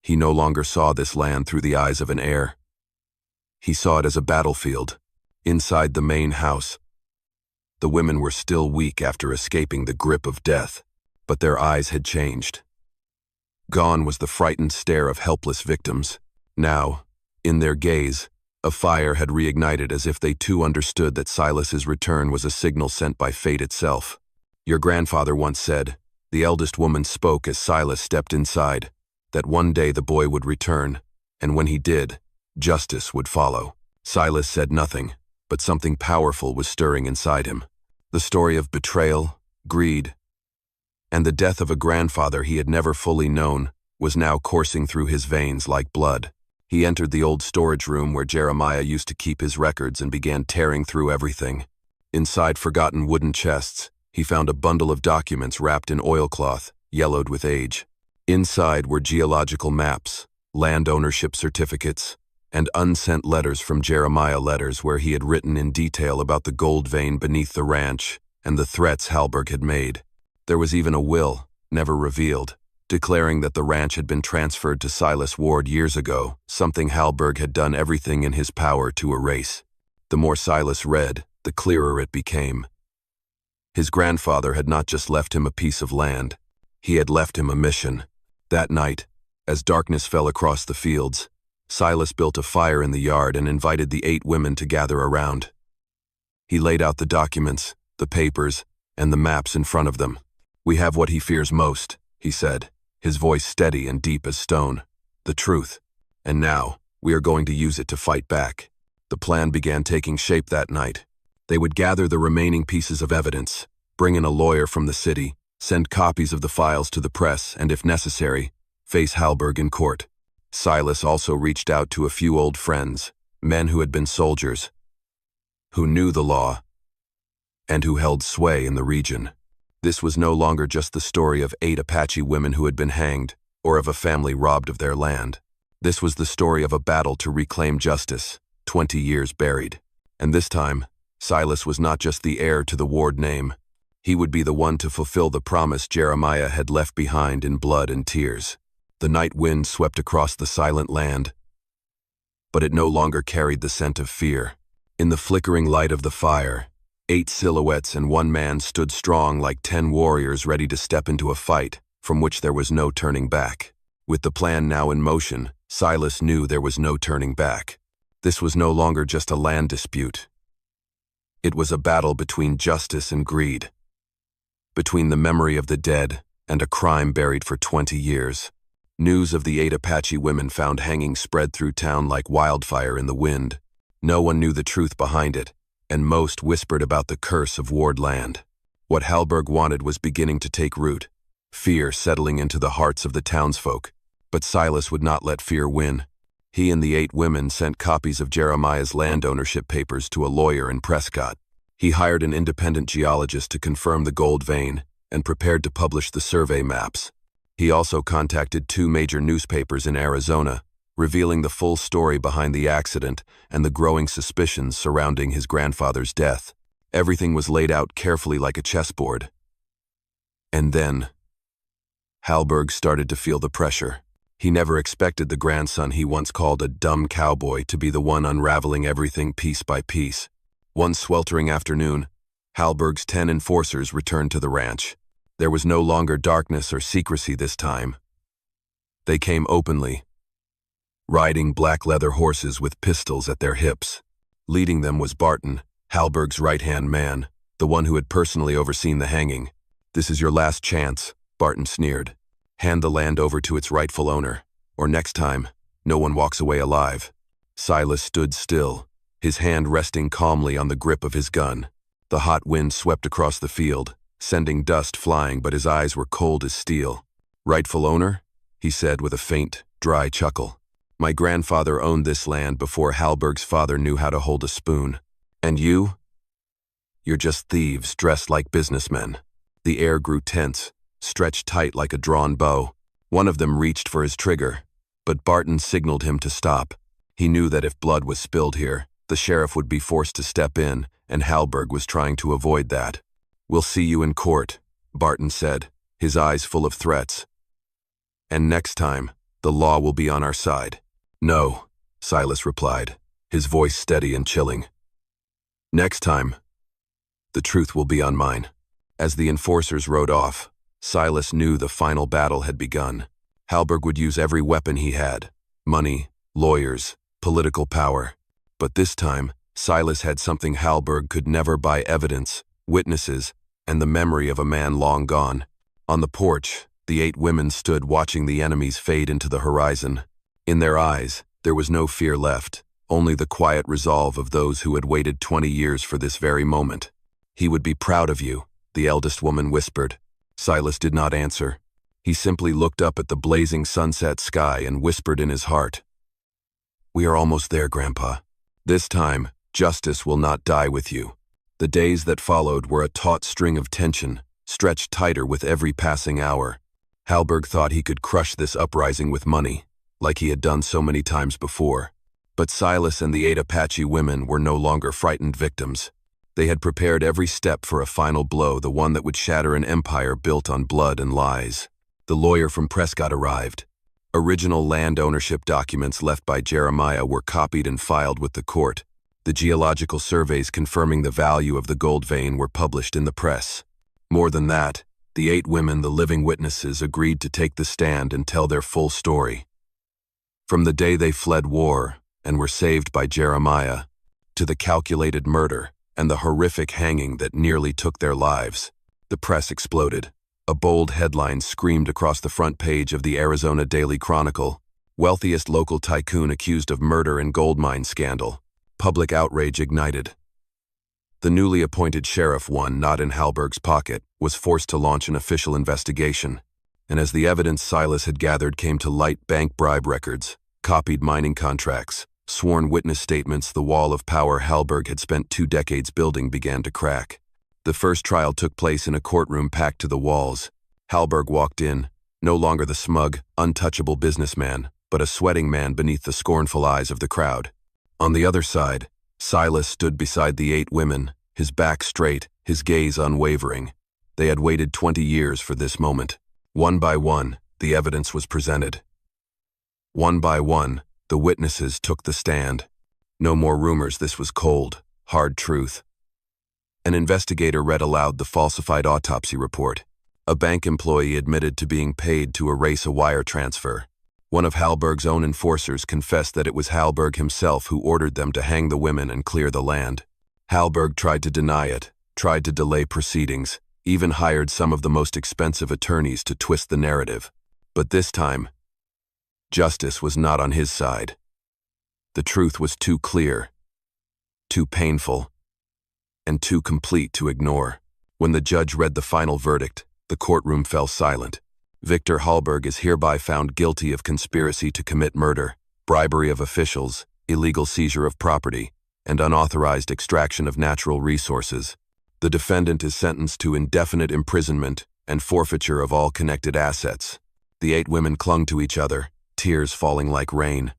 he no longer saw this land through the eyes of an heir. He saw it as a battlefield. Inside the main house, the women were still weak after escaping the grip of death, but their eyes had changed. Gone was the frightened stare of helpless victims. Now, in their gaze, a fire had reignited, as if they too understood that Silas's return was a signal sent by fate itself. Your grandfather once said, the eldest woman spoke as Silas stepped inside, that one day the boy would return, and when he did, justice would follow. Silas said nothing, but something powerful was stirring inside him. The story of betrayal, greed, and the death of a grandfather he had never fully known was now coursing through his veins like blood. He entered the old storage room where Jeremiah used to keep his records and began tearing through everything. Inside forgotten wooden chests, he found a bundle of documents wrapped in oilcloth, yellowed with age. Inside were geological maps, land ownership certificates, and unsent letters from Jeremiah, letters where he had written in detail about the gold vein beneath the ranch and the threats Halberg had made. There was even a will, never revealed, declaring that the ranch had been transferred to Silas Ward years ago, something Halberg had done everything in his power to erase. The more Silas read, the clearer it became. His grandfather had not just left him a piece of land, he had left him a mission. That night, as darkness fell across the fields, Silas built a fire in the yard and invited the 8 women to gather around. He laid out the documents, the papers, and the maps in front of them. We have what he fears most, he said, his voice steady and deep as stone. The truth. And now, we are going to use it to fight back. The plan began taking shape that night. They would gather the remaining pieces of evidence, bring in a lawyer from the city, send copies of the files to the press, and if necessary, face Halberg in court. Silas also reached out to a few old friends, Men who had been soldiers, who knew the law, and who held sway in the region. This was no longer just the story of 8 Apache women who had been hanged, or of a family robbed of their land. This was the story of a battle to reclaim justice, 20 years buried. And this time, Silas was not just the heir to the Ward name. He would be the one to fulfill the promise Jeremiah had left behind in blood and tears. The night wind swept across the silent land, but it no longer carried the scent of fear. In the flickering light of the fire, 8 silhouettes and 1 man stood strong like 10 warriors ready to step into a fight from which there was no turning back. With the plan now in motion, Silas knew there was no turning back. This was no longer just a land dispute. It was a battle between justice and greed, between the memory of the dead and a crime buried for 20 years. News of the 8 Apache women found hanging spread through town like wildfire in the wind. No one knew the truth behind it, and most whispered about the curse of Ward land. What Halberg wanted was beginning to take root, fear settling into the hearts of the townsfolk. But Silas would not let fear win. He and the 8 women sent copies of Jeremiah's land ownership papers to a lawyer in Prescott. He hired an independent geologist to confirm the gold vein and prepared to publish the survey maps. He also contacted 2 major newspapers in Arizona, revealing the full story behind the accident and the growing suspicions surrounding his grandfather's death. Everything was laid out carefully like a chessboard. And then, Halberg started to feel the pressure. He never expected the grandson he once called a dumb cowboy to be the one unraveling everything piece by piece. One sweltering afternoon, Halberg's 10 enforcers returned to the ranch. There was no longer darkness or secrecy this time. They came openly, riding black leather horses with pistols at their hips. Leading them was Barton, Halberg's right-hand man, the one who had personally overseen the hanging. "This is your last chance," Barton sneered. "Hand the land over to its rightful owner, or next time, no one walks away alive." Silas stood still, his hand resting calmly on the grip of his gun. The hot wind swept across the field, sending dust flying, but his eyes were cold as steel. "Rightful owner?" he said with a faint, dry chuckle. "My grandfather owned this land before Halberg's father knew how to hold a spoon. And you? You're just thieves dressed like businessmen." The air grew tense, stretched tight like a drawn bow. One of them reached for his trigger, but Barton signaled him to stop. He knew that if blood was spilled here, the sheriff would be forced to step in, and Halberg was trying to avoid that. "We'll see you in court," Barton said, his eyes full of threats. "And next time, the law will be on our side." "No," Silas replied, his voice steady and chilling. "Next time, the truth will be on mine." As the enforcers rode off, Silas knew the final battle had begun. Halberg would use every weapon he had: money, lawyers, political power. But this time, Silas had something Halberg could never buy: evidence, witnesses, and the memory of a man long gone. On the porch, the 8 women stood watching the enemies fade into the horizon. In their eyes, there was no fear left, only the quiet resolve of those who had waited 20 years for this very moment. "He would be proud of you," the eldest woman whispered. Silas did not answer. He simply looked up at the blazing sunset sky and whispered in his heart, "We are almost there, Grandpa. This time, justice will not die with you." The days that followed were a taut string of tension, stretched tighter with every passing hour. Halberg thought he could crush this uprising with money, like he had done so many times before. But Silas and the 8 Apache women were no longer frightened victims. They had prepared every step for a final blow, the one that would shatter an empire built on blood and lies. The lawyer from Prescott arrived. Original land ownership documents left by Jeremiah were copied and filed with the court. The geological surveys confirming the value of the gold vein were published in the press. More than that, the 8 women, the living witnesses, agreed to take the stand and tell their full story. From the day they fled war and were saved by Jeremiah, to the calculated murder and the horrific hanging that nearly took their lives, the press exploded. A bold headline screamed across the front page of the Arizona Daily Chronicle: "Wealthiest local tycoon accused of murder in gold mine scandal." Public outrage ignited. The newly appointed sheriff, one not in Halberg's pocket, was forced to launch an official investigation. And as the evidence Silas had gathered came to light, bank bribe records, copied mining contracts, Sworn witness statements, the wall of power Hallberg had spent 2 decades building began to crack. The first trial took place in a courtroom packed to the walls. Hallberg walked in, no longer the smug, untouchable businessman, but a sweating man beneath the scornful eyes of the crowd. On the other side, Silas stood beside the 8 women, his back straight, his gaze unwavering. They had waited 20 years for this moment. One by one, the evidence was presented. One by one, the witnesses took the stand. No more rumors, this was cold, hard truth. An investigator read aloud the falsified autopsy report. A bank employee admitted to being paid to erase a wire transfer. One of Hallberg's own enforcers confessed that it was Hallberg himself who ordered them to hang the women and clear the land. Hallberg tried to deny it, tried to delay proceedings, even hired some of the most expensive attorneys to twist the narrative. But this time, justice was not on his side. The truth was too clear, too painful, and too complete to ignore. When the judge read the final verdict, the courtroom fell silent. Victor Hallberg is hereby found guilty of conspiracy to commit murder, bribery of officials, illegal seizure of property, and unauthorized extraction of natural resources. The defendant is sentenced to indefinite imprisonment and forfeiture of all connected assets. The 8 women clung to each other, tears falling like rain.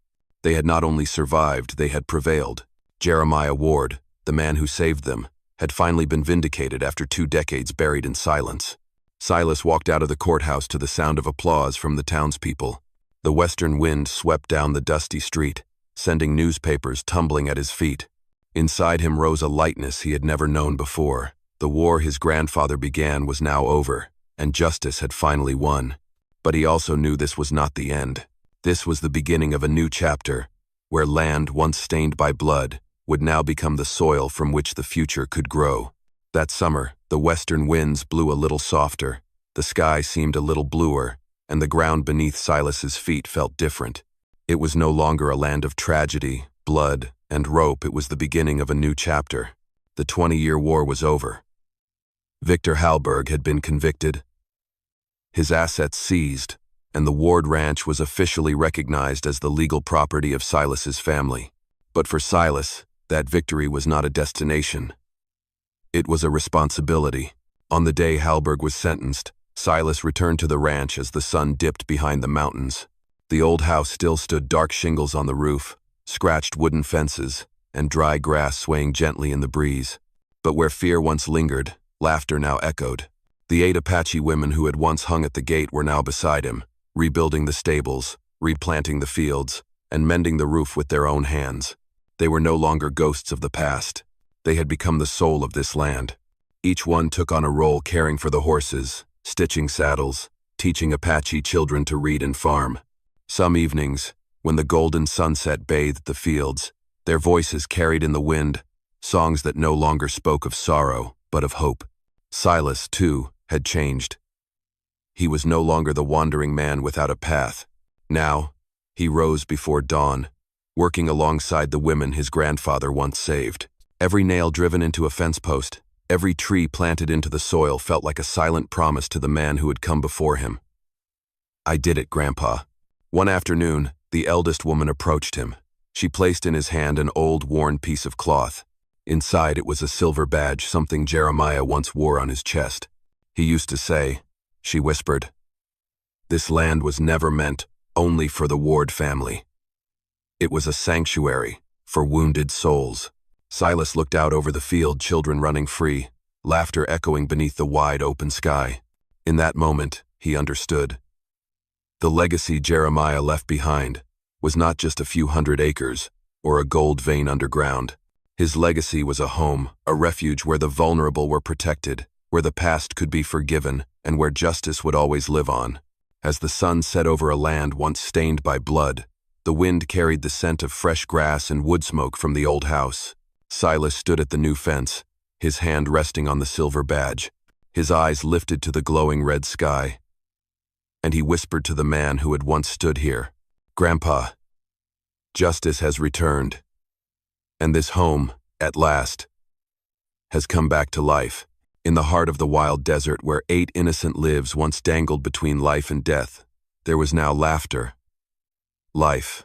They had not only survived, they had prevailed. Jeremiah Ward, the man who saved them, had finally been vindicated after 2 decades buried in silence. Silas walked out of the courthouse to the sound of applause from the townspeople. The western wind swept down the dusty street, sending newspapers tumbling at his feet. Inside him rose a lightness he had never known before. The war his grandfather began was now over, and justice had finally won. But he also knew this was not the end. This was the beginning of a new chapter, where land once stained by blood would now become the soil from which the future could grow. That summer, the western winds blew a little softer, the sky seemed a little bluer, and the ground beneath Silas's feet felt different. It was no longer a land of tragedy, blood, and rope. It was the beginning of a new chapter. The 20-year war was over. Victor Hallberg had been convicted, his assets seized, and the Ward Ranch was officially recognized as the legal property of Silas's family. But for Silas, that victory was not a destination. It was a responsibility. On the day Hallberg was sentenced, Silas returned to the ranch as the sun dipped behind the mountains. The old house still stood, dark shingles on the roof, scratched wooden fences, and dry grass swaying gently in the breeze. But where fear once lingered, laughter now echoed. The 8 Apache women who had once hung at the gate were now beside him, rebuilding the stables, replanting the fields, and mending the roof with their own hands. They were no longer ghosts of the past. They had become the soul of this land. Each one took on a role, caring for the horses, stitching saddles, teaching Apache children to read and farm. Some evenings, when the golden sunset bathed the fields, their voices carried in the wind songs that no longer spoke of sorrow, but of hope. Silas, too, had changed. He was no longer the wandering man without a path. Now, he rose before dawn, working alongside the women his grandfather once saved. Every nail driven into a fence post, every tree planted into the soil felt like a silent promise to the man who had come before him. "I did it, Grandpa." One afternoon, the eldest woman approached him. She placed in his hand an old, worn piece of cloth. Inside it was a silver badge, something Jeremiah once wore on his chest. He used to say, she whispered, "This land was never meant only for the Ward family. It was a sanctuary for wounded souls." Silas looked out over the field, children running free, laughter echoing beneath the wide open sky. In that moment, he understood. The legacy Jeremiah left behind was not just a few hundred acres or a gold vein underground. His legacy was a home, a refuge where the vulnerable were protected, where the past could be forgiven, and where justice would always live on. As the sun set over a land once stained by blood, the wind carried the scent of fresh grass and wood smoke from the old house. Silas stood at the new fence, his hand resting on the silver badge, his eyes lifted to the glowing red sky. And he whispered to the man who had once stood here, "Grandpa, justice has returned. And this home, at last, has come back to life." In the heart of the wild desert where 8 innocent lives once dangled between life and death, there was now laughter, life,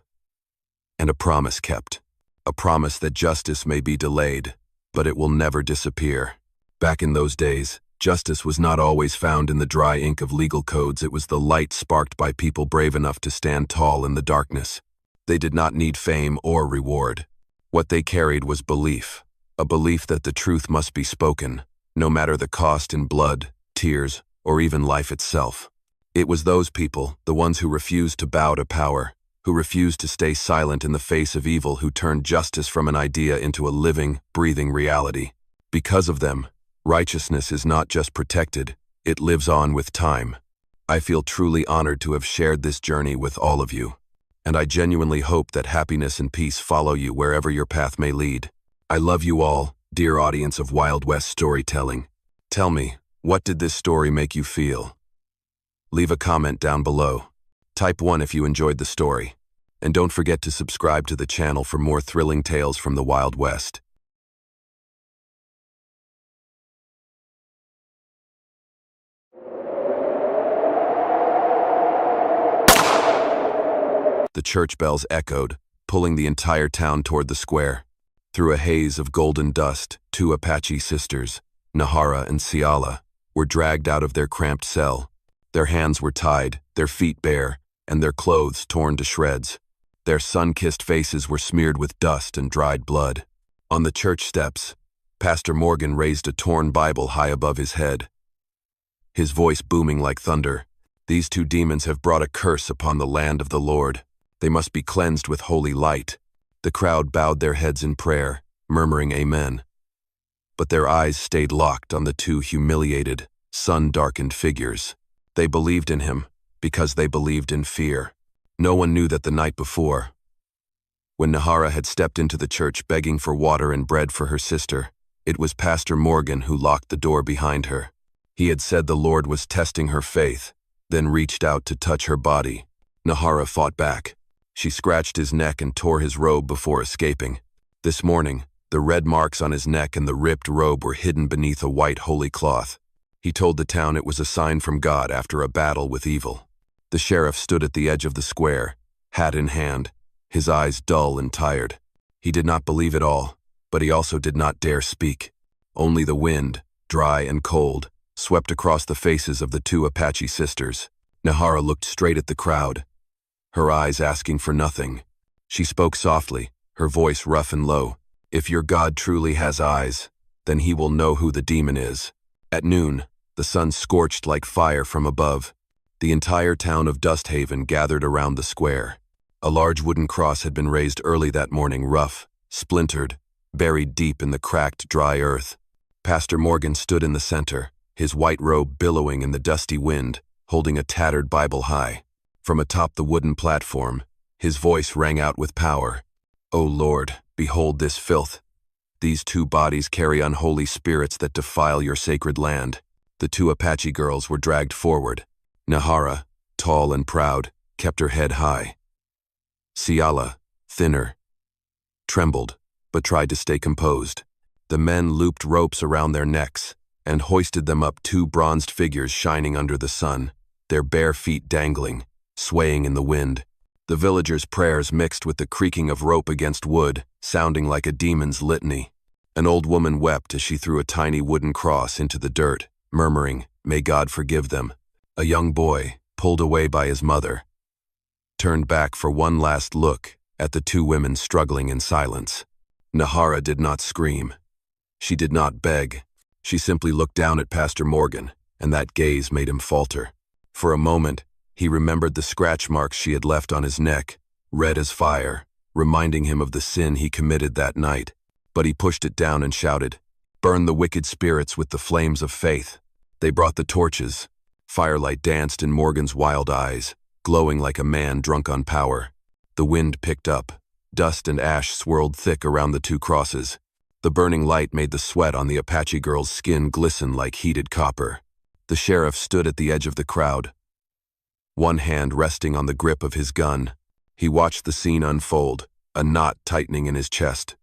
and a promise kept. A promise that justice may be delayed, but it will never disappear. Back in those days, justice was not always found in the dry ink of legal codes. It was the light sparked by people brave enough to stand tall in the darkness. They did not need fame or reward. What they carried was belief, a belief that the truth must be spoken, no matter the cost in blood, tears, or even life itself. It was those people, the ones who refused to bow to power, who refused to stay silent in the face of evil, who turned justice from an idea into a living, breathing reality. Because of them, righteousness is not just protected, it lives on with time. I feel truly honored to have shared this journey with all of you, and I genuinely hope that happiness and peace follow you wherever your path may lead. I love you all, dear audience of Wild West storytelling. Tell me, what did this story make you feel? Leave a comment down below. Type 1 if you enjoyed the story. And don't forget to subscribe to the channel for more thrilling tales from the Wild West. The church bells echoed, pulling the entire town toward the square. Through a haze of golden dust, two Apache sisters, Nahara and Ciala, were dragged out of their cramped cell. Their hands were tied, their feet bare, and their clothes torn to shreds. Their sun-kissed faces were smeared with dust and dried blood. On the church steps, Pastor Morgan raised a torn Bible high above his head. His voice booming like thunder, "These two demons have brought a curse upon the land of the Lord. They must be cleansed with holy light." The crowd bowed their heads in prayer, murmuring amen. But their eyes stayed locked on the two humiliated, sun-darkened figures. They believed in him because they believed in fear. No one knew that the night before, when Nahara had stepped into the church begging for water and bread for her sister, it was Pastor Morgan who locked the door behind her. He had said the Lord was testing her faith, then reached out to touch her body. Nahara fought back. She scratched his neck and tore his robe before escaping. This morning, the red marks on his neck and the ripped robe were hidden beneath a white holy cloth. He told the town it was a sign from God after a battle with evil. The sheriff stood at the edge of the square, hat in hand, his eyes dull and tired. He did not believe it all, but he also did not dare speak. Only the wind, dry and cold, swept across the faces of the two Apache sisters. Nahara looked straight at the crowd, her eyes asking for nothing. She spoke softly, her voice rough and low. "If your God truly has eyes, then he will know who the demon is." At noon, the sun scorched like fire from above. The entire town of Dust Haven gathered around the square. A large wooden cross had been raised early that morning, rough, splintered, buried deep in the cracked, dry earth. Pastor Morgan stood in the center, his white robe billowing in the dusty wind, holding a tattered Bible high. From atop the wooden platform, his voice rang out with power. "O Lord, behold this filth. These two bodies carry unholy spirits that defile your sacred land." The two Apache girls were dragged forward. Nahara, tall and proud, kept her head high. Ciala, thinner, trembled, but tried to stay composed. The men looped ropes around their necks and hoisted them up, two bronzed figures shining under the sun, their bare feet dangling, swaying in the wind. The villagers' prayers mixed with the creaking of rope against wood, sounding like a demon's litany. An old woman wept as she threw a tiny wooden cross into the dirt, murmuring, "May God forgive them." A young boy, pulled away by his mother, turned back for one last look at the two women struggling in silence. Nahara did not scream. She did not beg. She simply looked down at Pastor Morgan, and that gaze made him falter. For a moment, he remembered the scratch marks she had left on his neck, red as fire, reminding him of the sin he committed that night. But he pushed it down and shouted, "Burn the wicked spirits with the flames of faith." They brought the torches. Firelight danced in Morgan's wild eyes, glowing like a man drunk on power. The wind picked up. Dust and ash swirled thick around the two crosses. The burning light made the sweat on the Apache girl's skin glisten like heated copper. The sheriff stood at the edge of the crowd, one hand resting on the grip of his gun. He watched the scene unfold, a knot tightening in his chest.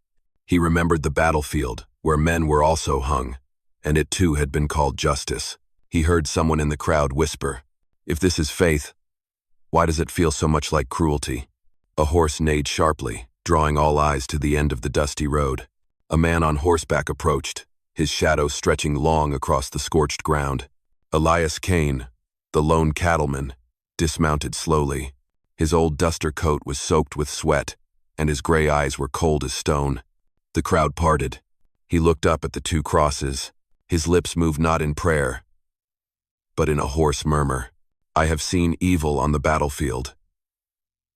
He remembered the battlefield, where men were also hung, and it too had been called justice. He heard someone in the crowd whisper, "If this is faith, why does it feel so much like cruelty?" A horse neighed sharply, drawing all eyes to the end of the dusty road. A man on horseback approached, his shadow stretching long across the scorched ground. Elias Kane, the lone cattleman, dismounted slowly. His old duster coat was soaked with sweat, and his gray eyes were cold as stone. The crowd parted. He looked up at the two crosses. His lips moved not in prayer, but in a hoarse murmur. I have seen evil on the battlefield,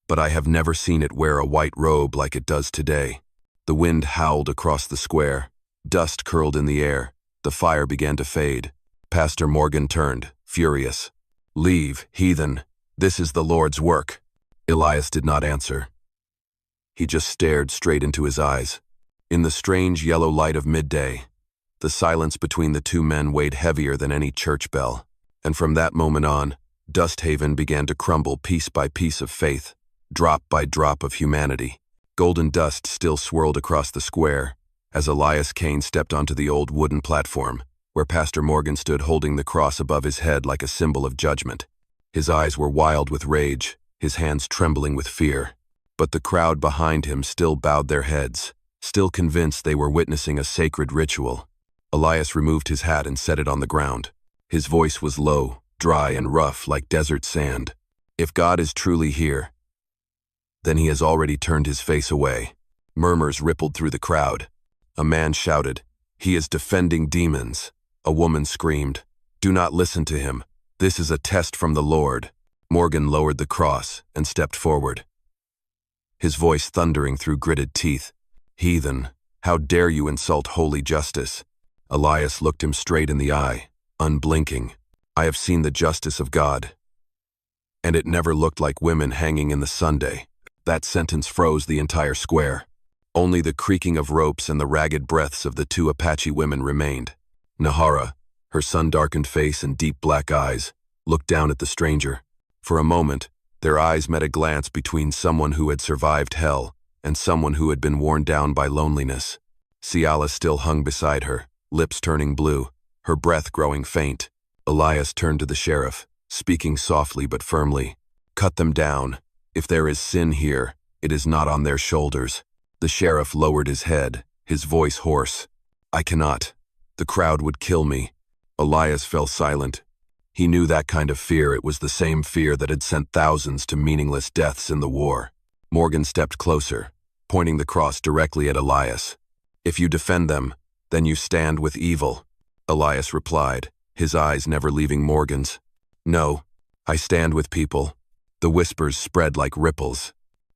but I have never seen it wear a white robe like it does today. The wind howled across the square. Dust curled in the air. The fire began to fade. Pastor Morgan turned, furious. "Leave, heathen. This is the Lord's work." Elias did not answer. He just stared straight into his eyes. In the strange yellow light of midday, the silence between the two men weighed heavier than any church bell. And from that moment on, Dusthaven began to crumble piece by piece of faith, drop by drop of humanity. Golden dust still swirled across the square as Elias Kane stepped onto the old wooden platform, where Pastor Morgan stood holding the cross above his head like a symbol of judgment. His eyes were wild with rage, his hands trembling with fear. But the crowd behind him still bowed their heads, still convinced they were witnessing a sacred ritual. Elias removed his hat and set it on the ground. His voice was low, dry and rough like desert sand. If God is truly here, then he has already turned his face away. Murmurs rippled through the crowd. A man shouted, "He is defending demons." A woman screamed, "Do not listen to him. This is a test from the Lord." Morgan lowered the cross and stepped forward, his voice thundering through gritted teeth. "Heathen, how dare you insult holy justice?" Elias looked him straight in the eye, unblinking. "I have seen the justice of God, and it never looked like women hanging in the Sunday." That sentence froze the entire square. Only the creaking of ropes and the ragged breaths of the two Apache women remained. Nahara, her sun-darkened face and deep black eyes, looked down at the stranger. For a moment, their eyes met a glance between someone who had survived hell and someone who had been worn down by loneliness. Ciala still hung beside her, lips turning blue, her breath growing faint. Elias turned to the sheriff, speaking softly but firmly. "Cut them down. If there is sin here, it is not on their shoulders." The sheriff lowered his head, his voice hoarse. "I cannot. The crowd would kill me." Elias fell silent. He knew that kind of fear. It was the same fear that had sent thousands to meaningless deaths in the war. Morgan stepped closer, pointing the cross directly at Elias. "If you defend them, then you stand with evil." Elias replied, his eyes never leaving Morgan's. "No, I stand with people." The whispers spread like ripples.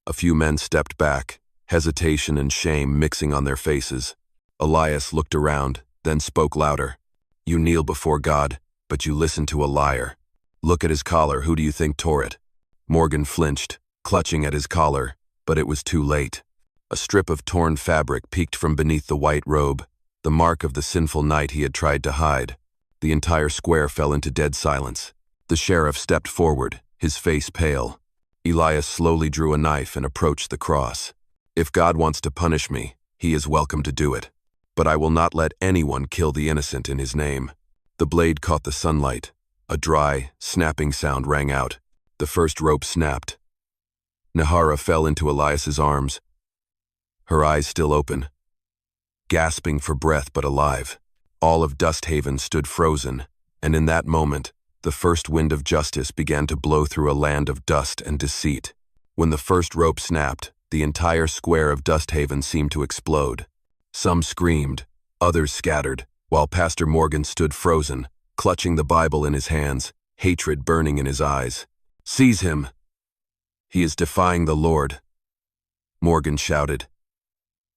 A few men stepped back, hesitation and shame mixing on their faces. Elias looked around, then spoke louder. "You kneel before God, but you listen to a liar. Look at his collar. Who do you think tore it?" Morgan flinched, clutching at his collar, but it was too late. A strip of torn fabric peeked from beneath the white robe, the mark of the sinful night he had tried to hide. The entire square fell into dead silence. The sheriff stepped forward, his face pale. Elias slowly drew a knife and approached the cross. "If God wants to punish me, he is welcome to do it. But I will not let anyone kill the innocent in his name." The blade caught the sunlight. A dry, snapping sound rang out. The first rope snapped. Nahara fell into Elias's arms, her eyes still open, gasping for breath but alive. All of Dusthaven stood frozen, and in that moment, the first wind of justice began to blow through a land of dust and deceit. When the first rope snapped, the entire square of Dusthaven seemed to explode. Some screamed, others scattered, while Pastor Morgan stood frozen, clutching the Bible in his hands, hatred burning in his eyes. "Seize him! He is defying the Lord," Morgan shouted,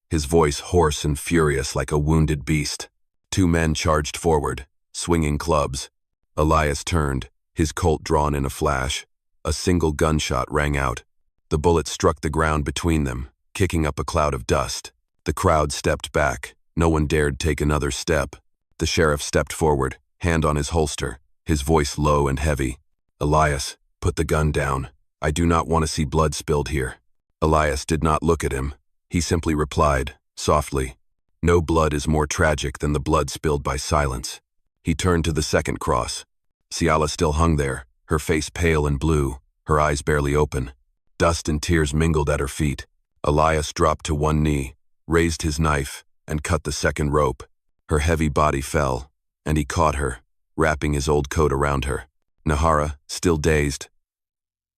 his voice hoarse and furious like a wounded beast. Two men charged forward, swinging clubs. Elias turned, his Colt drawn in a flash. A single gunshot rang out. The bullet struck the ground between them, kicking up a cloud of dust. The crowd stepped back. No one dared take another step. The sheriff stepped forward, hand on his holster, his voice low and heavy. "Elias, put the gun down. I do not want to see blood spilled here." Elias did not look at him. He simply replied, softly, "No blood is more tragic than the blood spilled by silence." He turned to the second cross. Ciala still hung there, her face pale and blue, her eyes barely open. Dust and tears mingled at her feet. Elias dropped to one knee, raised his knife, and cut the second rope. Her heavy body fell, and he caught her, wrapping his old coat around her. Nahara, still dazed,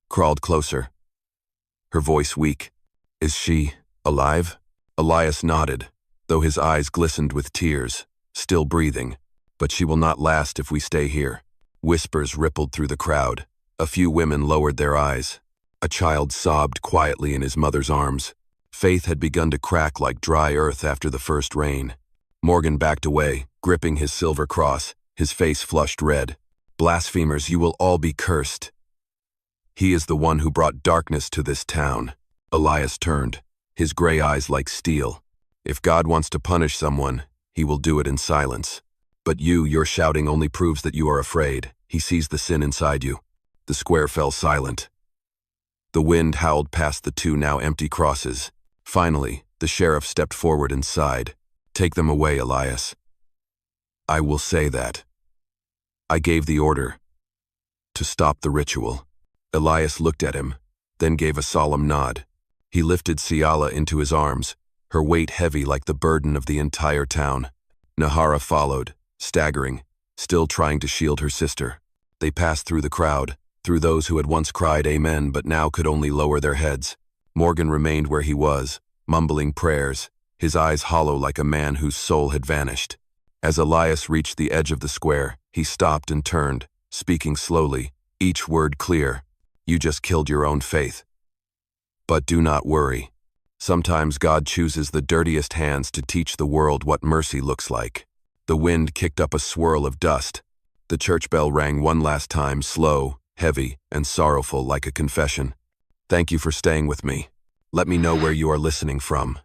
crawled closer, her voice weak. "Is she alive?" Elias nodded, though his eyes glistened with tears, still breathing. "But she will not last if we stay here." Whispers rippled through the crowd. A few women lowered their eyes. A child sobbed quietly in his mother's arms. Faith had begun to crack like dry earth after the first rain. Morgan backed away, gripping his silver cross, his face flushed red. "Blasphemers, you will all be cursed. He is the one who brought darkness to this town." Elias turned, his gray eyes like steel. "If God wants to punish someone, he will do it in silence. But your shouting only proves that you are afraid." He sees the sin inside you. The square fell silent. The wind howled past the two now empty crosses. Finally, the sheriff stepped forward and sighed. "Take them away, Elias." "I will say that. I gave the order to stop the ritual." Elias looked at him, then gave a solemn nod. He lifted Ciala into his arms, her weight heavy like the burden of the entire town. Nahara followed, staggering, still trying to shield her sister. They passed through the crowd, through those who had once cried amen but now could only lower their heads. Morgan remained where he was, mumbling prayers, his eyes hollow like a man whose soul had vanished. As Elias reached the edge of the square, he stopped and turned, speaking slowly, each word clear. "You just killed your own faith. But do not worry. Sometimes God chooses the dirtiest hands to teach the world what mercy looks like." The wind kicked up a swirl of dust. The church bell rang one last time, slow, heavy, and sorrowful like a confession. "Thank you for staying with me. Let me know where you are listening from.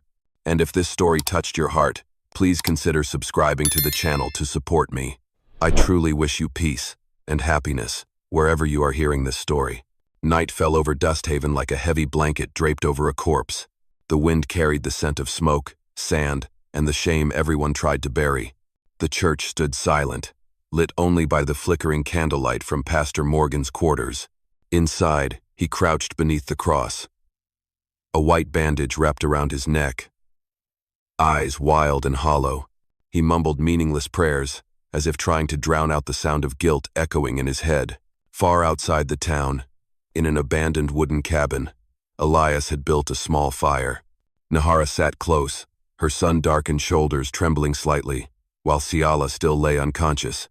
And if this story touched your heart, please consider subscribing to the channel to support me. I truly wish you peace and happiness wherever you are hearing this story. Night fell over Dusthaven like a heavy blanket draped over a corpse. The wind carried the scent of smoke, sand, and the shame everyone tried to bury. The church stood silent, lit only by the flickering candlelight from Pastor Morgan's quarters. Inside, he crouched beneath the cross, a white bandage wrapped around his neck. Eyes wild and hollow, he mumbled meaningless prayers, as if trying to drown out the sound of guilt echoing in his head. Far outside the town, in an abandoned wooden cabin, Elias had built a small fire. Nahara sat close, her sun-darkened shoulders trembling slightly, while Ciala still lay unconscious,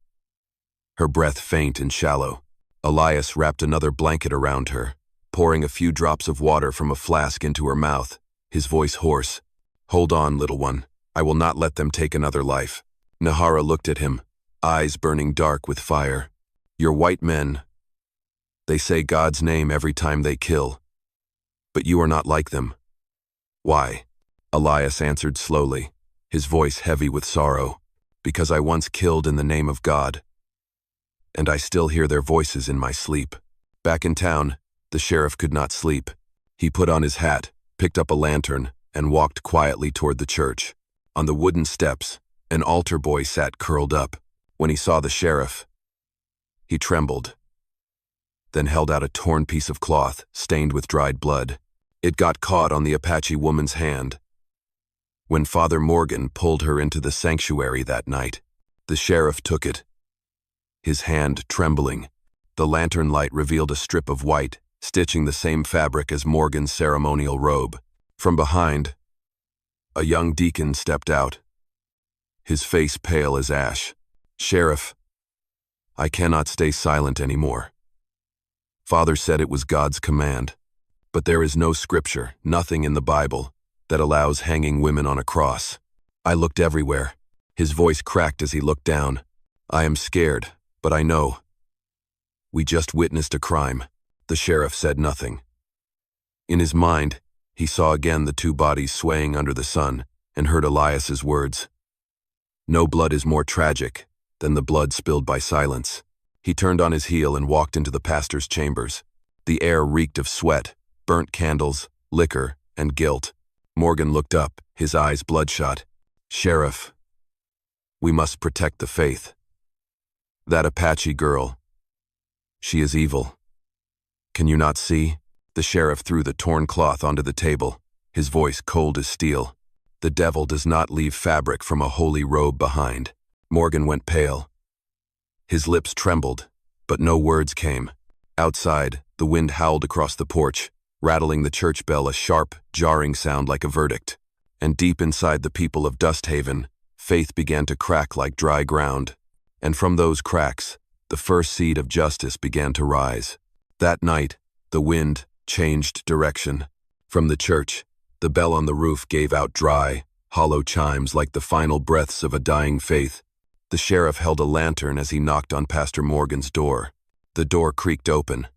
her breath faint and shallow. Elias wrapped another blanket around her, pouring a few drops of water from a flask into her mouth, his voice hoarse. "Hold on, little one. I will not let them take another life." Nahara looked at him, eyes burning dark with fire. "Your white men, they say God's name every time they kill. But you are not like them." "Why?" Elias answered slowly, his voice heavy with sorrow. "Because I once killed in the name of God. And I still hear their voices in my sleep." Back in town, the sheriff could not sleep. He put on his hat, picked up a lantern, and walked quietly toward the church. On the wooden steps, an altar boy sat curled up. When he saw the sheriff, he trembled, then held out a torn piece of cloth stained with dried blood. It got caught on the Apache woman's hand. When Father Morgan pulled her into the sanctuary that night, the sheriff took it, his hand trembling. The lantern light revealed a strip of white, stitching the same fabric as Morgan's ceremonial robe. From behind, a young deacon stepped out, his face pale as ash. "Sheriff, I cannot stay silent anymore. Father said it was God's command, but there is no scripture, nothing in the Bible, that allows hanging women on a cross. I looked everywhere." His voice cracked as he looked down. "I am scared, but I know. We just witnessed a crime." The sheriff said nothing. In his mind, he saw again the two bodies swaying under the sun and heard Elias's words. "No blood is more tragic than the blood spilled by silence." He turned on his heel and walked into the pastor's chambers. The air reeked of sweat, burnt candles, liquor, and guilt. Morgan looked up, his eyes bloodshot. "Sheriff, we must protect the faith. That Apache girl, she is evil. Can you not see? The sheriff threw the torn cloth onto the table, his voice cold as steel. The devil does not leave fabric from a holy robe behind. Morgan went pale. His lips trembled, but no words came. Outside, the wind howled across the porch, rattling the church bell, a sharp, jarring sound like a verdict. And deep inside the people of Dusthaven, faith began to crack like dry ground. And from those cracks, the first seed of justice began to rise. That night, the wind changed direction. From the church, the bell on the roof gave out dry, hollow chimes like the final breaths of a dying faith. The sheriff held a lantern as he knocked on Pastor Morgan's door. The door creaked open.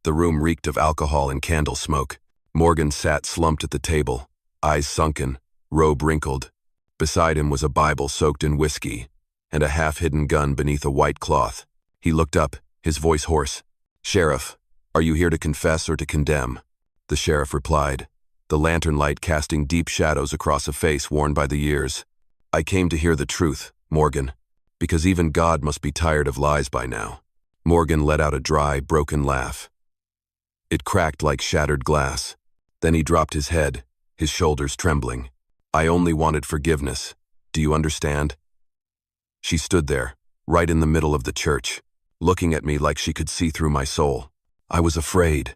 The room reeked of alcohol and candle smoke. Morgan sat slumped at the table, eyes sunken, robe wrinkled. Beside him was a Bible soaked in whiskey, and a half-hidden gun beneath a white cloth. He looked up, his voice hoarse. "Sheriff, are you here to confess or to condemn?" The sheriff replied, the lantern light casting deep shadows across a face worn by the years. "I came to hear the truth, Morgan, because even God must be tired of lies by now." Morgan let out a dry, broken laugh. It cracked like shattered glass. Then he dropped his head, his shoulders trembling. "I only wanted forgiveness. Do you understand?" She stood there, right in the middle of the church, looking at me like she could see through my soul. I was afraid.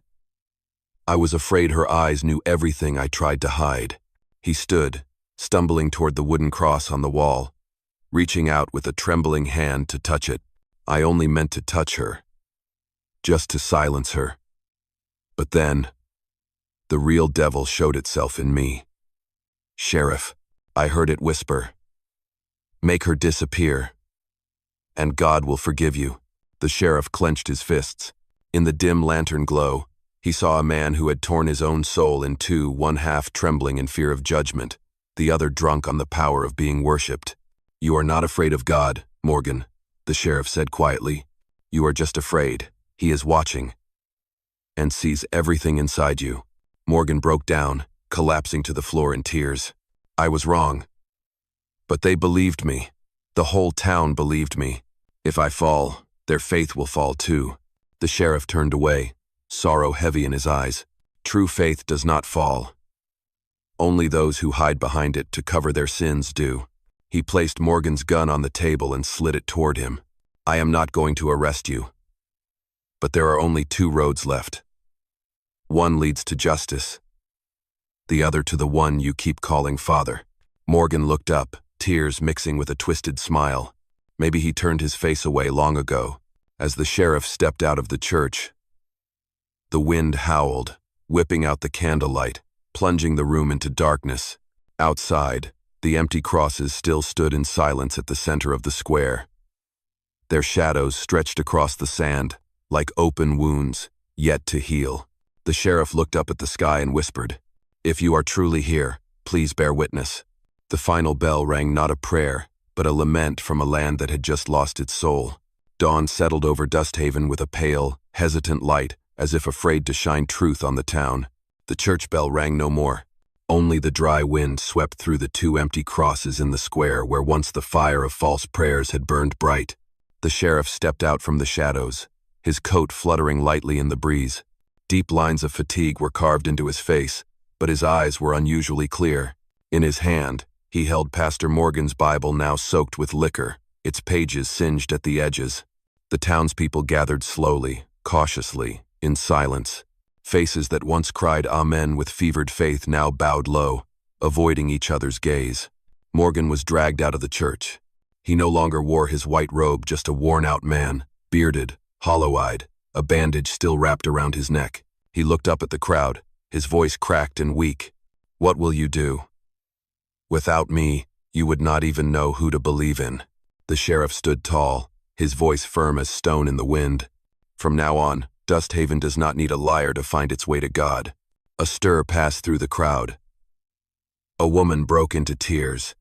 I was afraid her eyes knew everything I tried to hide. He stood, stumbling toward the wooden cross on the wall, reaching out with a trembling hand to touch it. I only meant to touch her, just to silence her. But then, the real devil showed itself in me. "Sheriff," I heard it whisper, "make her disappear, and God will forgive you." The sheriff clenched his fists. In the dim lantern glow, he saw a man who had torn his own soul in two, one half trembling in fear of judgment, the other drunk on the power of being worshipped. "You are not afraid of God, Morgan," the sheriff said quietly. "You are just afraid. He is watching and sees everything inside you." Morgan broke down, collapsing to the floor in tears. "I was wrong. But they believed me. The whole town believed me. If I fall, their faith will fall too." The sheriff turned away, sorrow heavy in his eyes. "True faith does not fall. Only those who hide behind it to cover their sins do." He placed Morgan's gun on the table and slid it toward him. "I am not going to arrest you. But there are only two roads left. One leads to justice, the other to the one you keep calling Father." Morgan looked up, tears mixing with a twisted smile. Maybe he turned his face away long ago. As the sheriff stepped out of the church, the wind howled, whipping out the candlelight, plunging the room into darkness. Outside, the empty crosses still stood in silence at the center of the square. Their shadows stretched across the sand, like open wounds, yet to heal. The sheriff looked up at the sky and whispered, "If you are truly here, please bear witness." The final bell rang not a prayer, but a lament from a land that had just lost its soul. Dawn settled over Dusthaven with a pale, hesitant light, as if afraid to shine truth on the town. The church bell rang no more. Only the dry wind swept through the two empty crosses in the square where once the fire of false prayers had burned bright. The sheriff stepped out from the shadows, his coat fluttering lightly in the breeze. Deep lines of fatigue were carved into his face, but his eyes were unusually clear. In his hand, he held Pastor Morgan's Bible, now soaked with liquor, its pages singed at the edges. The townspeople gathered slowly, cautiously, in silence. Faces that once cried Amen with fevered faith now bowed low, avoiding each other's gaze. Morgan was dragged out of the church. He no longer wore his white robe, just a worn-out man, bearded, hollow-eyed, a bandage still wrapped around his neck. He looked up at the crowd, his voice cracked and weak. "What will you do? Without me, you would not even know who to believe in." The sheriff stood tall, his voice firm as stone in the wind. "From now on, Dusthaven does not need a liar to find its way to God." A stir passed through the crowd. A woman broke into tears,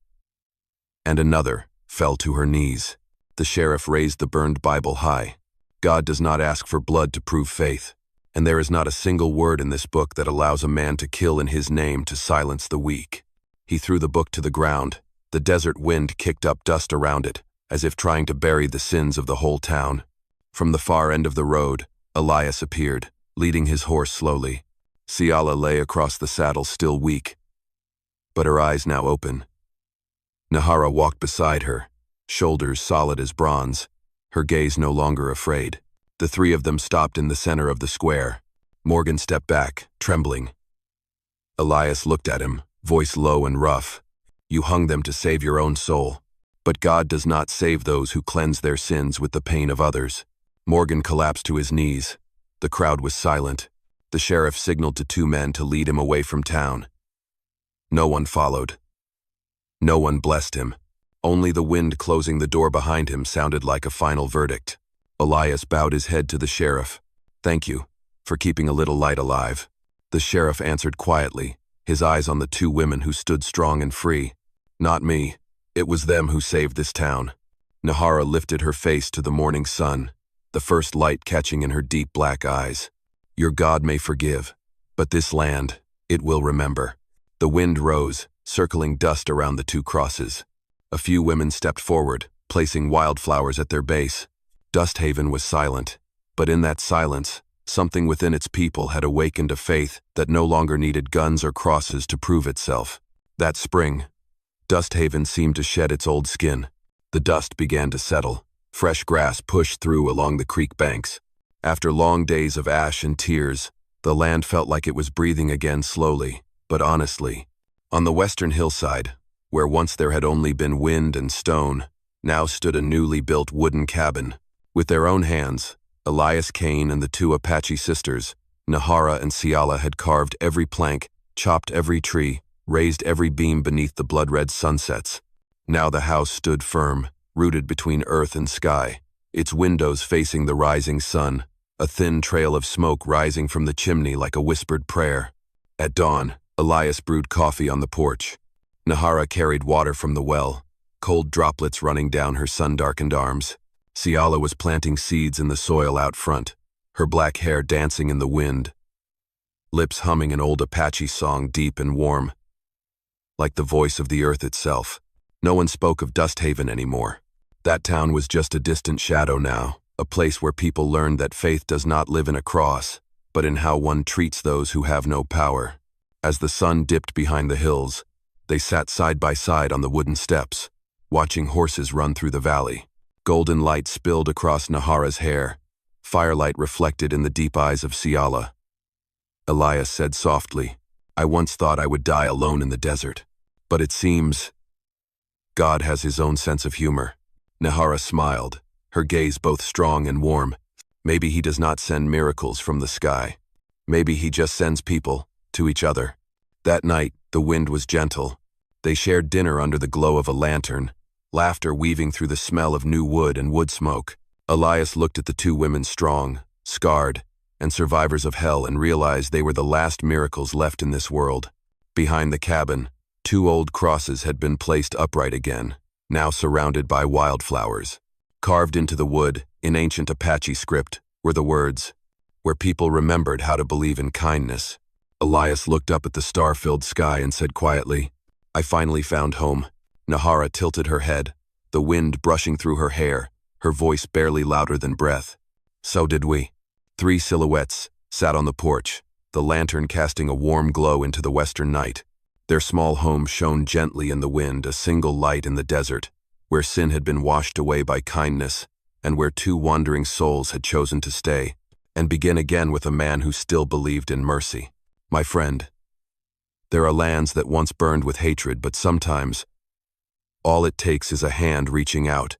and another fell to her knees. The sheriff raised the burned Bible high. God does not ask for blood to prove faith, and there is not a single word in this book that allows a man to kill in his name to silence the weak. He threw the book to the ground. The desert wind kicked up dust around it, as if trying to bury the sins of the whole town. From the far end of the road, Elias appeared, leading his horse slowly. Ciala lay across the saddle, still weak, but her eyes now open. Nahara walked beside her, shoulders solid as bronze, her gaze no longer afraid. The three of them stopped in the center of the square. Morgan stepped back, trembling. Elias looked at him, voice low and rough. You hung them to save your own soul. But God does not save those who cleanse their sins with the pain of others. Morgan collapsed to his knees. The crowd was silent. The sheriff signaled to two men to lead him away from town. No one followed. No one blessed him. Only the wind closing the door behind him sounded like a final verdict. Elias bowed his head to the sheriff. Thank you for keeping a little light alive. The sheriff answered quietly, his eyes on the two women who stood strong and free. Not me. It was them who saved this town. Nahara lifted her face to the morning sun, the first light catching in her deep black eyes. Your God may forgive, but this land, it will remember. The wind rose, circling dust around the two crosses. A few women stepped forward, placing wildflowers at their base. Dusthaven was silent, but in that silence, something within its people had awakened a faith that no longer needed guns or crosses to prove itself. That spring, Dusthaven seemed to shed its old skin. The dust began to settle. Fresh grass pushed through along the creek banks. After long days of ash and tears, the land felt like it was breathing again, slowly, but honestly. On the western hillside, where once there had only been wind and stone, now stood a newly built wooden cabin. With their own hands, Elias Kane and the two Apache sisters, Nahara and Ciala, had carved every plank, chopped every tree, raised every beam beneath the blood-red sunsets. Now the house stood firm, rooted between earth and sky, its windows facing the rising sun, a thin trail of smoke rising from the chimney like a whispered prayer. At dawn, Elias brewed coffee on the porch. Nahara carried water from the well, cold droplets running down her sun-darkened arms. Ciala was planting seeds in the soil out front, her black hair dancing in the wind, lips humming an old Apache song, deep and warm, like the voice of the earth itself. No one spoke of Dusthaven anymore. That town was just a distant shadow now, a place where people learned that faith does not live in a cross, but in how one treats those who have no power. As the sun dipped behind the hills, they sat side by side on the wooden steps, watching horses run through the valley. Golden light spilled across Nahara's hair, firelight reflected in the deep eyes of Ciala. Elias said softly, I once thought I would die alone in the desert, but it seems God has his own sense of humor. Nahara smiled, her gaze both strong and warm. Maybe he does not send miracles from the sky. Maybe he just sends people to each other. That night, the wind was gentle. They shared dinner under the glow of a lantern, laughter weaving through the smell of new wood and wood smoke. Elias looked at the two women, strong, scarred, and survivors of hell, and realized they were the last miracles left in this world. Behind the cabin, two old crosses had been placed upright again, now surrounded by wildflowers. Carved into the wood, in ancient Apache script, were the words, where people remembered how to believe in kindness. Elias looked up at the star-filled sky and said quietly, I finally found home. Nahara tilted her head, the wind brushing through her hair, her voice barely louder than breath. So did we. Three silhouettes sat on the porch, the lantern casting a warm glow into the western night. Their small home shone gently in the wind, a single light in the desert, where sin had been washed away by kindness, and where two wandering souls had chosen to stay, and begin again with a man who still believed in mercy. My friend, there are lands that once burned with hatred, but sometimes all it takes is a hand reaching out,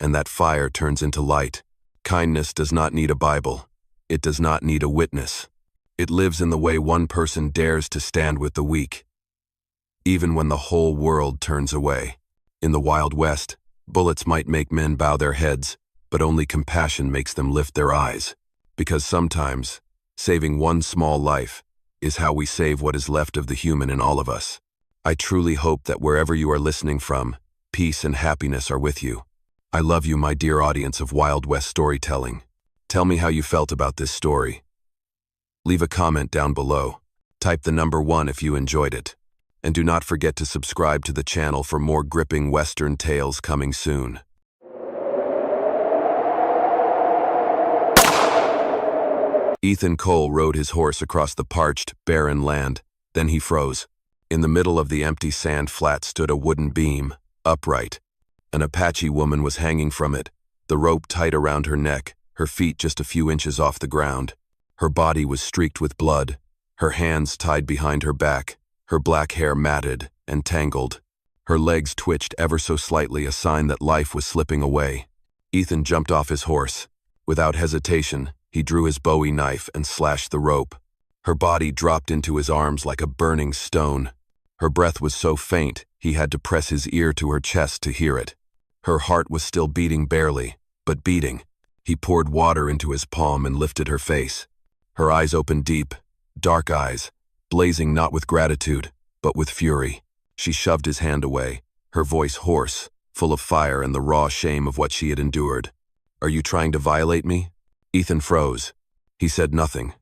and that fire turns into light. Kindness does not need a Bible. It does not need a witness. It lives in the way one person dares to stand with the weak, even when the whole world turns away. In the Wild West, bullets might make men bow their heads, but only compassion makes them lift their eyes. Because sometimes, saving one small life is how we save what is left of the human in all of us. I truly hope that wherever you are listening from, peace and happiness are with you. I love you, my dear audience of Wild West storytelling. Tell me how you felt about this story. Leave a comment down below. Type the number 1 if you enjoyed it. And do not forget to subscribe to the channel for more gripping Western tales coming soon. Ethan Cole rode his horse across the parched, barren land. Then he froze. In the middle of the empty sand flat stood a wooden beam, upright. An Apache woman was hanging from it, the rope tight around her neck, her feet just a few inches off the ground. Her body was streaked with blood, her hands tied behind her back, her black hair matted and tangled. Her legs twitched ever so slightly, a sign that life was slipping away. Ethan jumped off his horse. Without hesitation, he drew his Bowie knife and slashed the rope. Her body dropped into his arms like a burning stone. Her breath was so faint, he had to press his ear to her chest to hear it. Her heart was still beating barely, but beating. He poured water into his palm and lifted her face. Her eyes opened deep, dark eyes, blazing not with gratitude, but with fury. She shoved his hand away, her voice hoarse, full of fire and the raw shame of what she had endured. "Are you trying to violate me?" Ethan froze. He said nothing.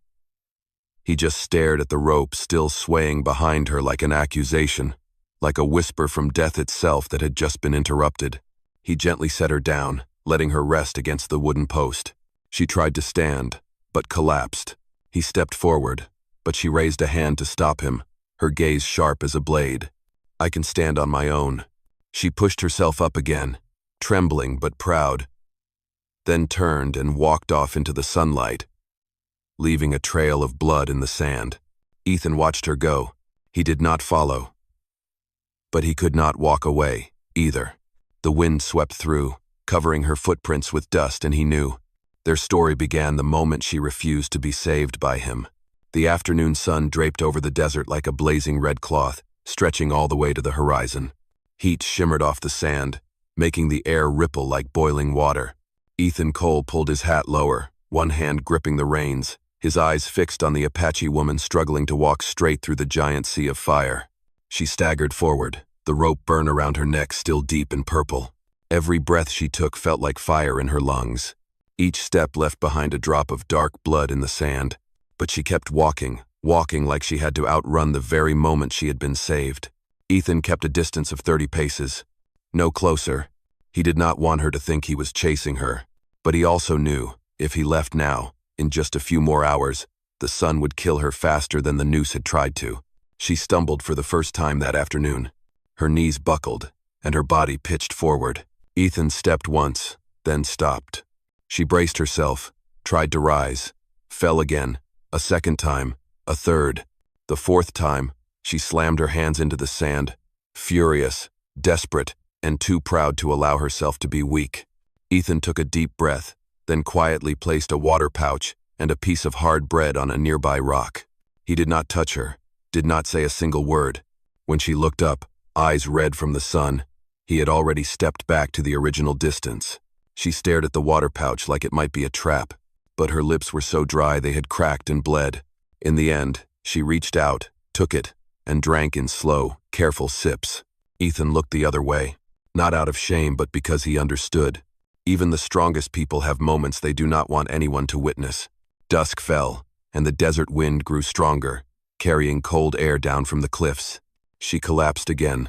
He just stared at the rope still swaying behind her like an accusation, like a whisper from death itself that had just been interrupted. He gently set her down, letting her rest against the wooden post. She tried to stand, but collapsed. He stepped forward, but she raised a hand to stop him, her gaze sharp as a blade. "I can stand on my own." She pushed herself up again, trembling but proud, then turned and walked off into the sunlight, leaving a trail of blood in the sand. Ethan watched her go. He did not follow. But he could not walk away, either. The wind swept through, covering her footprints with dust, and he knew. Their story began the moment she refused to be saved by him. The afternoon sun draped over the desert like a blazing red cloth, stretching all the way to the horizon. Heat shimmered off the sand, making the air ripple like boiling water. Ethan Cole pulled his hat lower, one hand gripping the reins, his eyes fixed on the Apache woman struggling to walk straight through the giant sea of fire. She staggered forward, the rope burn around her neck still deep in purple. Every breath she took felt like fire in her lungs. Each step left behind a drop of dark blood in the sand, but she kept walking like she had to outrun the very moment she had been saved. Ethan kept a distance of 30 paces. No closer. He did not want her to think he was chasing her, but he also knew, if he left now, in just a few more hours, the sun would kill her faster than the noose had tried to. She stumbled for the first time that afternoon. Her knees buckled, and her body pitched forward. Ethan stepped once, then stopped. She braced herself, tried to rise, fell again, a second time, a third. The fourth time, she slammed her hands into the sand, furious, desperate, and too proud to allow herself to be weak. Ethan took a deep breath, then quietly placed a water pouch and a piece of hard bread on a nearby rock. He did not touch her, did not say a single word. When she looked up, eyes red from the sun, he had already stepped back to the original distance. She stared at the water pouch like it might be a trap, but her lips were so dry they had cracked and bled. In the end, she reached out, took it, and drank in slow, careful sips. Ethan looked the other way, not out of shame but because he understood. Even the strongest people have moments they do not want anyone to witness. Dusk fell, and the desert wind grew stronger, carrying cold air down from the cliffs. She collapsed again.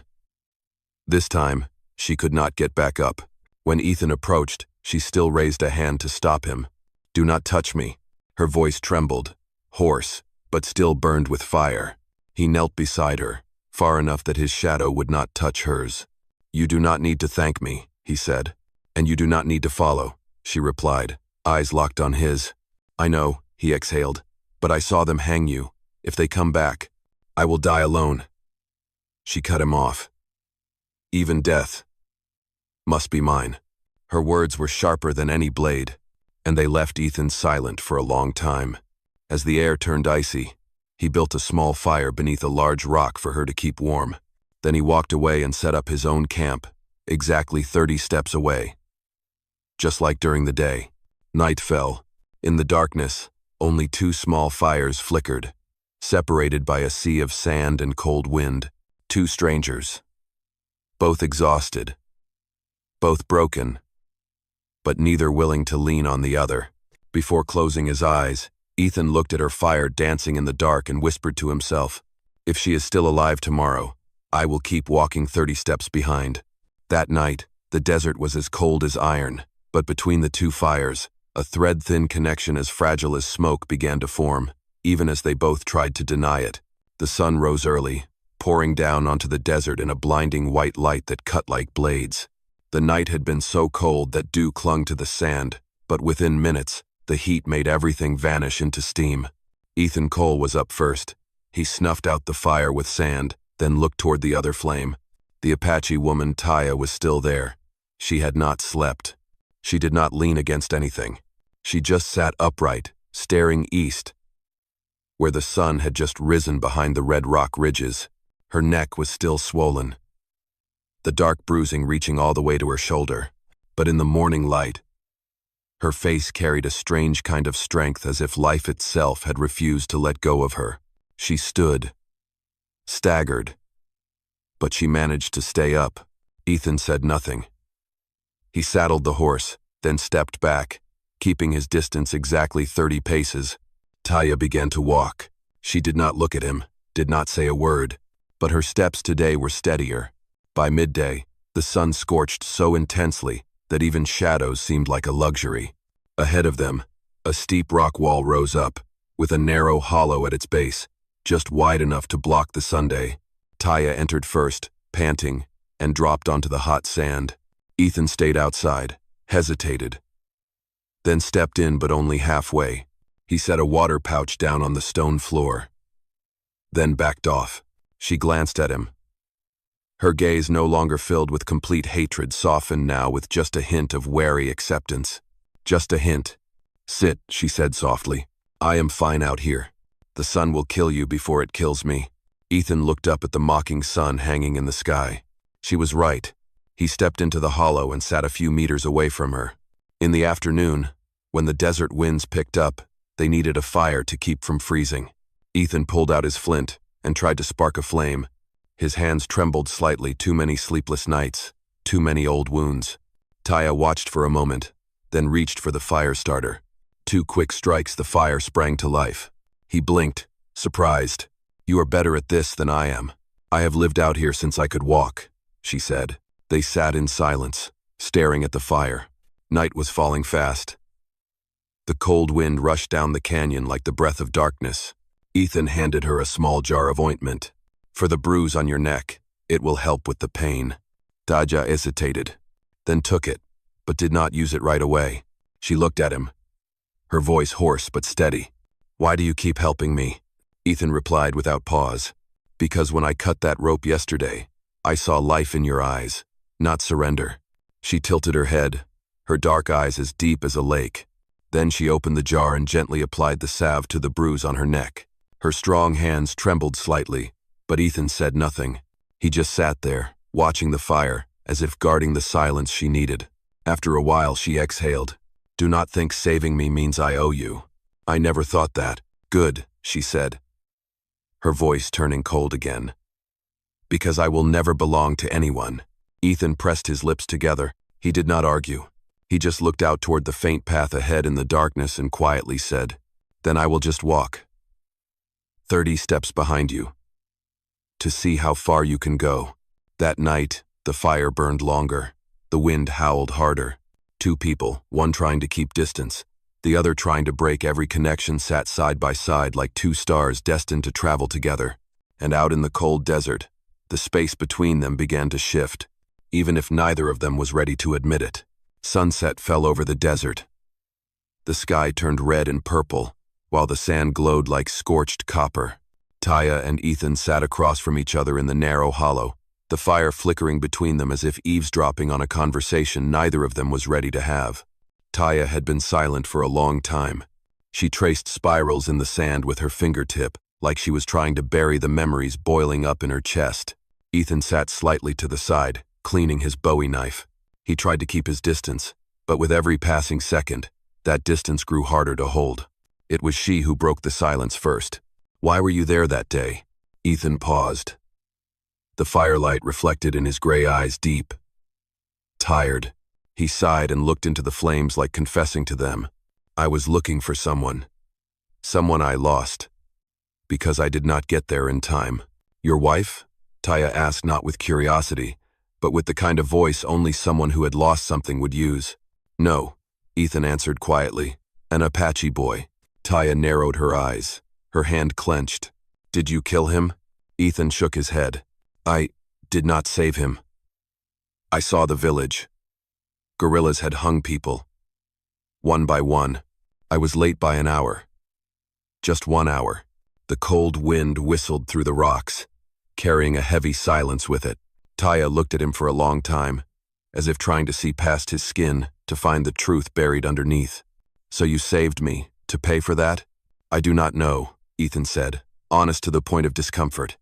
This time, she could not get back up. When Ethan approached, she still raised a hand to stop him. "Do not touch me." Her voice trembled, hoarse, but still burned with fire. He knelt beside her, far enough that his shadow would not touch hers. "You do not need to thank me," he said. "And you do not need to follow," she replied, eyes locked on his. "I know," he exhaled, "but I saw them hang you. If they come back, I will die alone." She cut him off. "Even death must be mine." Her words were sharper than any blade, and they left Ethan silent for a long time. As the air turned icy, he built a small fire beneath a large rock for her to keep warm. Then he walked away and set up his own camp, exactly 30 steps away. Just like during the day, night fell. In the darkness, only 2 small fires flickered, separated by a sea of sand and cold wind. 2 strangers, both exhausted, both broken, but neither willing to lean on the other. Before closing his eyes, Ethan looked at her fire dancing in the dark and whispered to himself, "If she is still alive tomorrow, I will keep walking 30 steps behind." That night, the desert was as cold as iron, but between the 2 fires, A thread-thin connection as fragile as smoke began to form, even as they both tried to deny it. The sun rose early, pouring down onto the desert in a blinding white light that cut like blades. The night had been so cold that dew clung to the sand, but within minutes, the heat made everything vanish into steam. Ethan Cole was up first. He snuffed out the fire with sand, then looked toward the other flame. The Apache woman, Taya, was still there. She had not slept. She did not lean against anything. She just sat upright, staring east, where the sun had just risen behind the red rock ridges. Her neck was still swollen, the dark bruising reaching all the way to her shoulder. But in the morning light, her face carried a strange kind of strength, as if life itself had refused to let go of her. She stood, staggered, but she managed to stay up. Ethan said nothing. He saddled the horse, then stepped back, keeping his distance exactly 30 paces. Taya began to walk. She did not look at him, did not say a word, but her steps today were steadier. By midday, the sun scorched so intensely that even shadows seemed like a luxury. Ahead of them, a steep rock wall rose up, with a narrow hollow at its base, just wide enough to block the sunday. Taya entered first, panting, and dropped onto the hot sand. Ethan stayed outside, hesitated, then stepped in, but only halfway. He set a water pouch down on the stone floor, then backed off. She glanced at him. Her gaze, no longer filled with complete hatred, softened now with just a hint of wary acceptance. Just a hint. "Sit," she said softly. "I am fine out here. The sun will kill you before it kills me." Ethan looked up at the mocking sun hanging in the sky. She was right. He stepped into the hollow and sat a few meters away from her. In the afternoon, when the desert winds picked up, they needed a fire to keep from freezing. Ethan pulled out his flint and tried to spark a flame. His hands trembled slightly. Too many sleepless nights, too many old wounds. Taya watched for a moment, then reached for the fire starter. 2 quick strikes, the fire sprang to life. He blinked, surprised. "You are better at this than I am." "I have lived out here since I could walk," she said. They sat in silence, staring at the fire. Night was falling fast. The cold wind rushed down the canyon like the breath of darkness. Ethan handed her a small jar of ointment. "For the bruise on your neck, it will help with the pain." Taya hesitated, then took it, but did not use it right away. She looked at him, her voice hoarse but steady. "Why do you keep helping me?" Ethan replied without pause. "Because when I cut that rope yesterday, I saw life in your eyes, not surrender." She tilted her head, her dark eyes as deep as a lake. Then she opened the jar and gently applied the salve to the bruise on her neck. Her strong hands trembled slightly, but Ethan said nothing. He just sat there, watching the fire, as if guarding the silence she needed. After a while she exhaled. "Do not think saving me means I owe you. I never thought that." "Good," she said, her voice turning cold again. "Because I will never belong to anyone." Ethan pressed his lips together. He did not argue. He just looked out toward the faint path ahead in the darkness and quietly said, "Then I will just walk 30 steps behind you, to see how far you can go." That night, the fire burned longer. The wind howled harder. 2 people, one trying to keep distance, the other trying to break every connection, sat side by side like 2 stars destined to travel together. And out in the cold desert, the space between them began to shift, even if neither of them was ready to admit it. Sunset fell over the desert. The sky turned red and purple, while the sand glowed like scorched copper. Taya and Ethan sat across from each other in the narrow hollow, the fire flickering between them as if eavesdropping on a conversation neither of them was ready to have. Taya had been silent for a long time. She traced spirals in the sand with her fingertip, like she was trying to bury the memories boiling up in her chest. Ethan sat slightly to the side, cleaning his Bowie knife. He tried to keep his distance, but with every passing second, that distance grew harder to hold. It was she who broke the silence first. "Why were you there that day?" Ethan paused. The firelight reflected in his gray eyes, deep, tired. He sighed and looked into the flames like confessing to them. "I was looking for someone. Someone I lost. Because I did not get there in time." "Your wife?" Taya asked, not with curiosity, but with the kind of voice only someone who had lost something would use. "No," Ethan answered quietly. An Apache boy. Taya narrowed her eyes. Her hand clenched. Did you kill him? Ethan shook his head. I did not save him. I saw the village. Guerrillas had hung people. One by one. I was late by an hour. Just 1 hour. The cold wind whistled through the rocks, carrying a heavy silence with it. Taya looked at him for a long time, as if trying to see past his skin to find the truth buried underneath. So you saved me, to pay for that? I do not know, Ethan said, honest to the point of discomfort.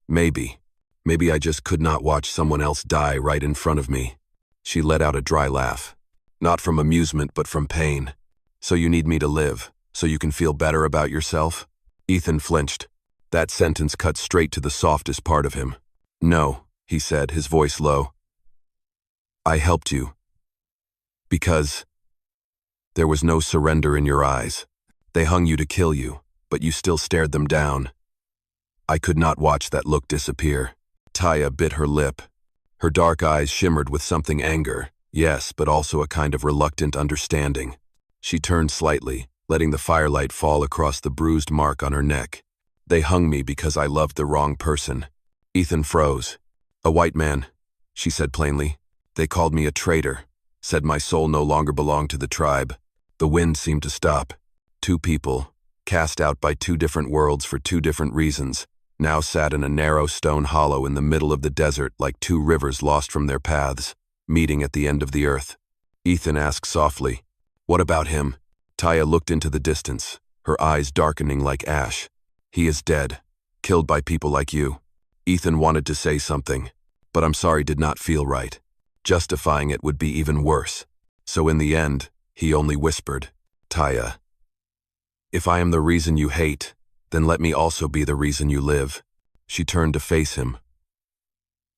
Maybe I just could not watch someone else die right in front of me. She let out a dry laugh. Not from amusement, but from pain. So you need me to live, so you can feel better about yourself? Ethan flinched. That sentence cut straight to the softest part of him. No, he said, his voice low. I helped you. Because there was no surrender in your eyes. They hung you to kill you, but you still stared them down. I could not watch that look disappear. Taya bit her lip. Her dark eyes shimmered with something anger, yes, but also a kind of reluctant understanding. She turned slightly, letting the firelight fall across the bruised mark on her neck. They hung me because I loved the wrong person. Ethan froze. A white man, she said plainly. They called me a traitor, said my soul no longer belonged to the tribe. The wind seemed to stop. Two people, cast out by two different worlds for two different reasons, now sat in a narrow stone hollow in the middle of the desert like two rivers lost from their paths, meeting at the end of the earth. Ethan asked softly, "What about him?" Taya looked into the distance, her eyes darkening like ash. "He is dead, killed by people like you." Ethan wanted to say something, but I'm sorry did not feel right. Justifying it would be even worse. So in the end, he only whispered, "Taya, if I am the reason you hate, then let me also be the reason you live." She turned to face him,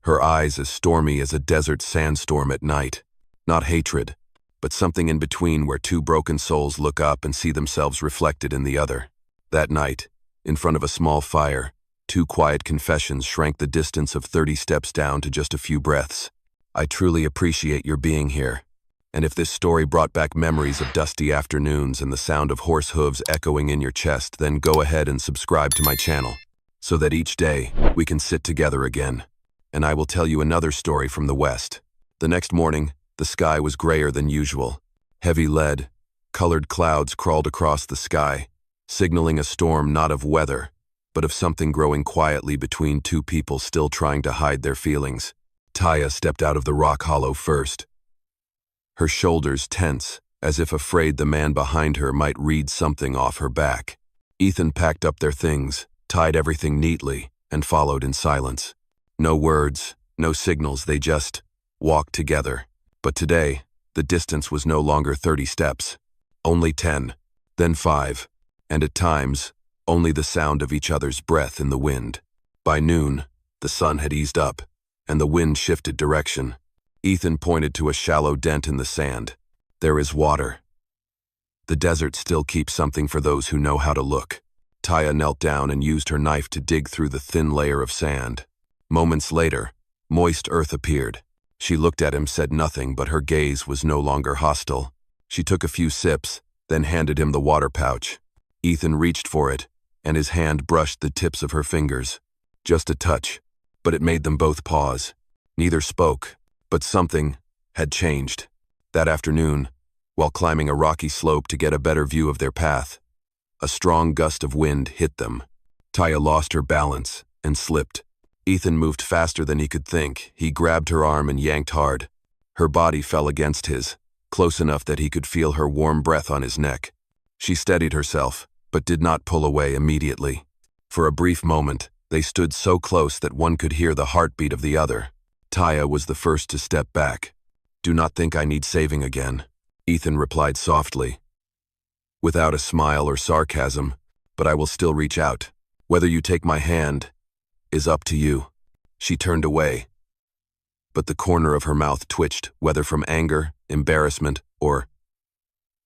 her eyes as stormy as a desert sandstorm at night. Not hatred, but something in between where two broken souls look up and see themselves reflected in the other. That night, in front of a small fire, two quiet confessions shrank the distance of 30 steps down to just a few breaths. I truly appreciate your being here. And if this story brought back memories of dusty afternoons and the sound of horse hooves echoing in your chest, then go ahead and subscribe to my channel, so that each day we can sit together again. And I will tell you another story from the West. The next morning, the sky was grayer than usual. Heavy lead, colored clouds crawled across the sky, signaling a storm not of weather, but of something growing quietly between two people still trying to hide their feelings. Taya stepped out of the rock hollow first, her shoulders tense, as if afraid the man behind her might read something off her back. Ethan packed up their things, tied everything neatly, and followed in silence. No words, no signals, they just walked together. But today, the distance was no longer 30 steps, only 10, then 5, and at times, only the sound of each other's breath in the wind. By noon, the sun had eased up, and the wind shifted direction. Ethan pointed to a shallow dent in the sand. There is water. The desert still keeps something for those who know how to look. Taya knelt down and used her knife to dig through the thin layer of sand. Moments later, moist earth appeared. She looked at him, said nothing, but her gaze was no longer hostile. She took a few sips, then handed him the water pouch. Ethan reached for it, and his hand brushed the tips of her fingers. Just a touch, but it made them both pause. Neither spoke, but something had changed. That afternoon, while climbing a rocky slope to get a better view of their path, a strong gust of wind hit them. Taya lost her balance and slipped. Ethan moved faster than he could think. He grabbed her arm and yanked hard. Her body fell against his, close enough that he could feel her warm breath on his neck. She steadied herself, but did not pull away immediately. For a brief moment, they stood so close that one could hear the heartbeat of the other. Taya was the first to step back. "Do not think I need saving again," Ethan replied softly, without a smile or sarcasm, "but I will still reach out. Whether you take my hand is up to you." She turned away, but the corner of her mouth twitched, whether from anger, embarrassment, or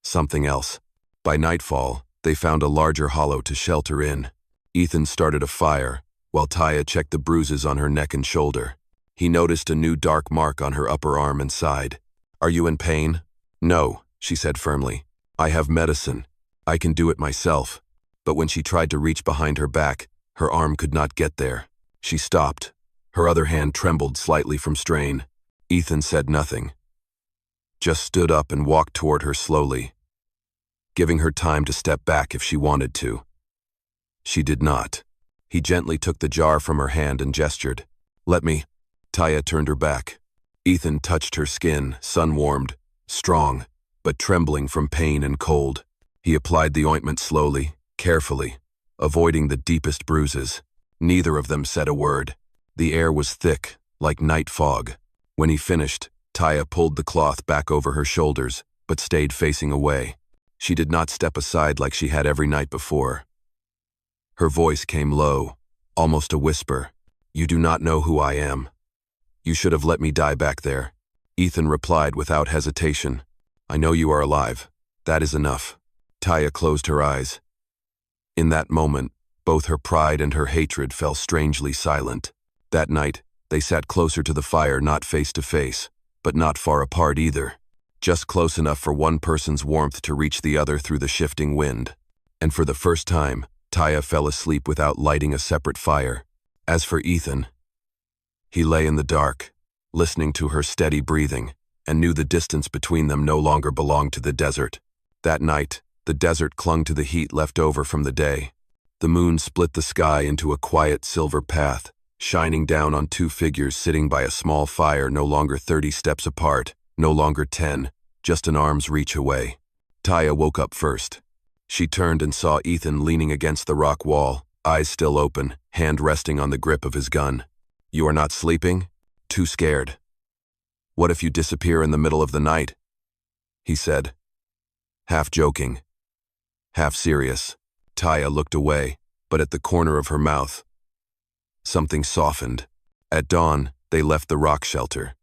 something else. By nightfall, they found a larger hollow to shelter in. Ethan started a fire, while Taya checked the bruises on her neck and shoulder. He noticed a new dark mark on her upper arm and side. "Are you in pain?" "No," she said firmly. I have medicine. I can do it myself. But when she tried to reach behind her back, her arm could not get there. She stopped. Her other hand trembled slightly from strain. Ethan said nothing, just stood up and walked toward her slowly, giving her time to step back if she wanted to. She did not. He gently took the jar from her hand and gestured. Let me. Taya turned her back. Ethan touched her skin, sun-warmed, strong, but trembling from pain and cold. He applied the ointment slowly, carefully, avoiding the deepest bruises. Neither of them said a word. The air was thick, like night fog. When he finished, Taya pulled the cloth back over her shoulders, but stayed facing away. She did not step aside like she had every night before. Her voice came low, almost a whisper. You do not know who I am. You should have let me die back there. Ethan replied without hesitation. I know you are alive. That is enough. Taya closed her eyes. In that moment, both her pride and her hatred fell strangely silent. That night, they sat closer to the fire, not face to face, but not far apart either. Just close enough for one person's warmth to reach the other through the shifting wind. And for the first time, Taya fell asleep without lighting a separate fire. As for Ethan, he lay in the dark, listening to her steady breathing, and knew the distance between them no longer belonged to the desert. That night, the desert clung to the heat left over from the day. The moon split the sky into a quiet silver path, shining down on two figures sitting by a small fire no longer 30 steps apart, no longer 10, just an arm's reach away. Taya woke up first. She turned and saw Ethan leaning against the rock wall, eyes still open, hand resting on the grip of his gun. You are not sleeping? Too scared. What if you disappear in the middle of the night? He said, half joking, half serious. Taya looked away, but at the corner of her mouth, something softened. At dawn, they left the rock shelter.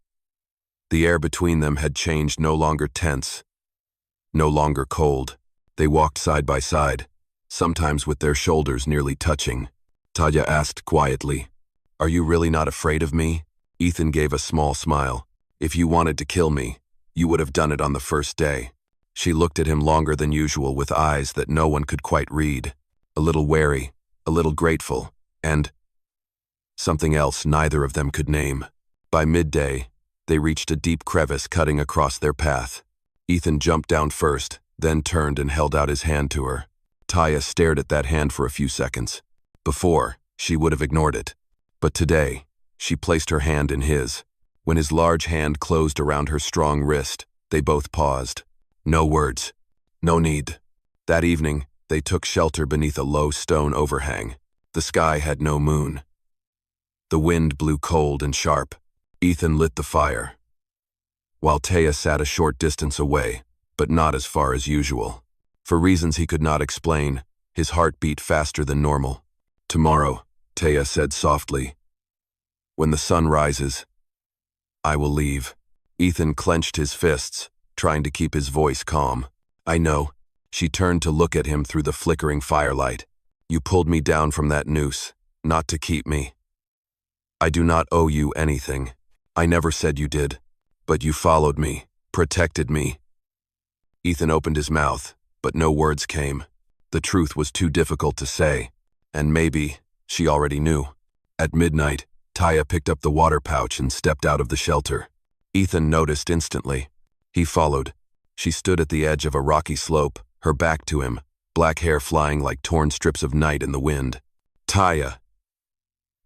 The air between them had changed, no longer tense, no longer cold. They walked side by side, sometimes with their shoulders nearly touching. Taya asked quietly, Are you really not afraid of me? Ethan gave a small smile. If you wanted to kill me, you would have done it on the first day. She looked at him longer than usual with eyes that no one could quite read. A little wary, a little grateful, and something else neither of them could name. By midday, they reached a deep crevice cutting across their path. Ethan jumped down first, then turned and held out his hand to her. Taya stared at that hand for a few seconds. Before, she would have ignored it. But today, she placed her hand in his. When his large hand closed around her strong wrist, they both paused. No words. No need. That evening, they took shelter beneath a low stone overhang. The sky had no moon. The wind blew cold and sharp. Ethan lit the fire, while Taya sat a short distance away, but not as far as usual. For reasons he could not explain, his heart beat faster than normal. Tomorrow, Taya said softly, when the sun rises, I will leave. Ethan clenched his fists, trying to keep his voice calm. I know. She turned to look at him through the flickering firelight. You pulled me down from that noose, not to keep me. I do not owe you anything. I never said you did. But you followed me, protected me. Ethan opened his mouth, but no words came. The truth was too difficult to say, and maybe she already knew. At midnight, Taya picked up the water pouch and stepped out of the shelter. Ethan noticed instantly. He followed. She stood at the edge of a rocky slope, her back to him, black hair flying like torn strips of night in the wind. Taya!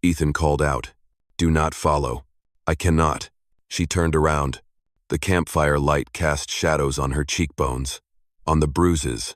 Ethan called out. Do not follow. I cannot. She turned around. The campfire light cast shadows on her cheekbones, on the bruises,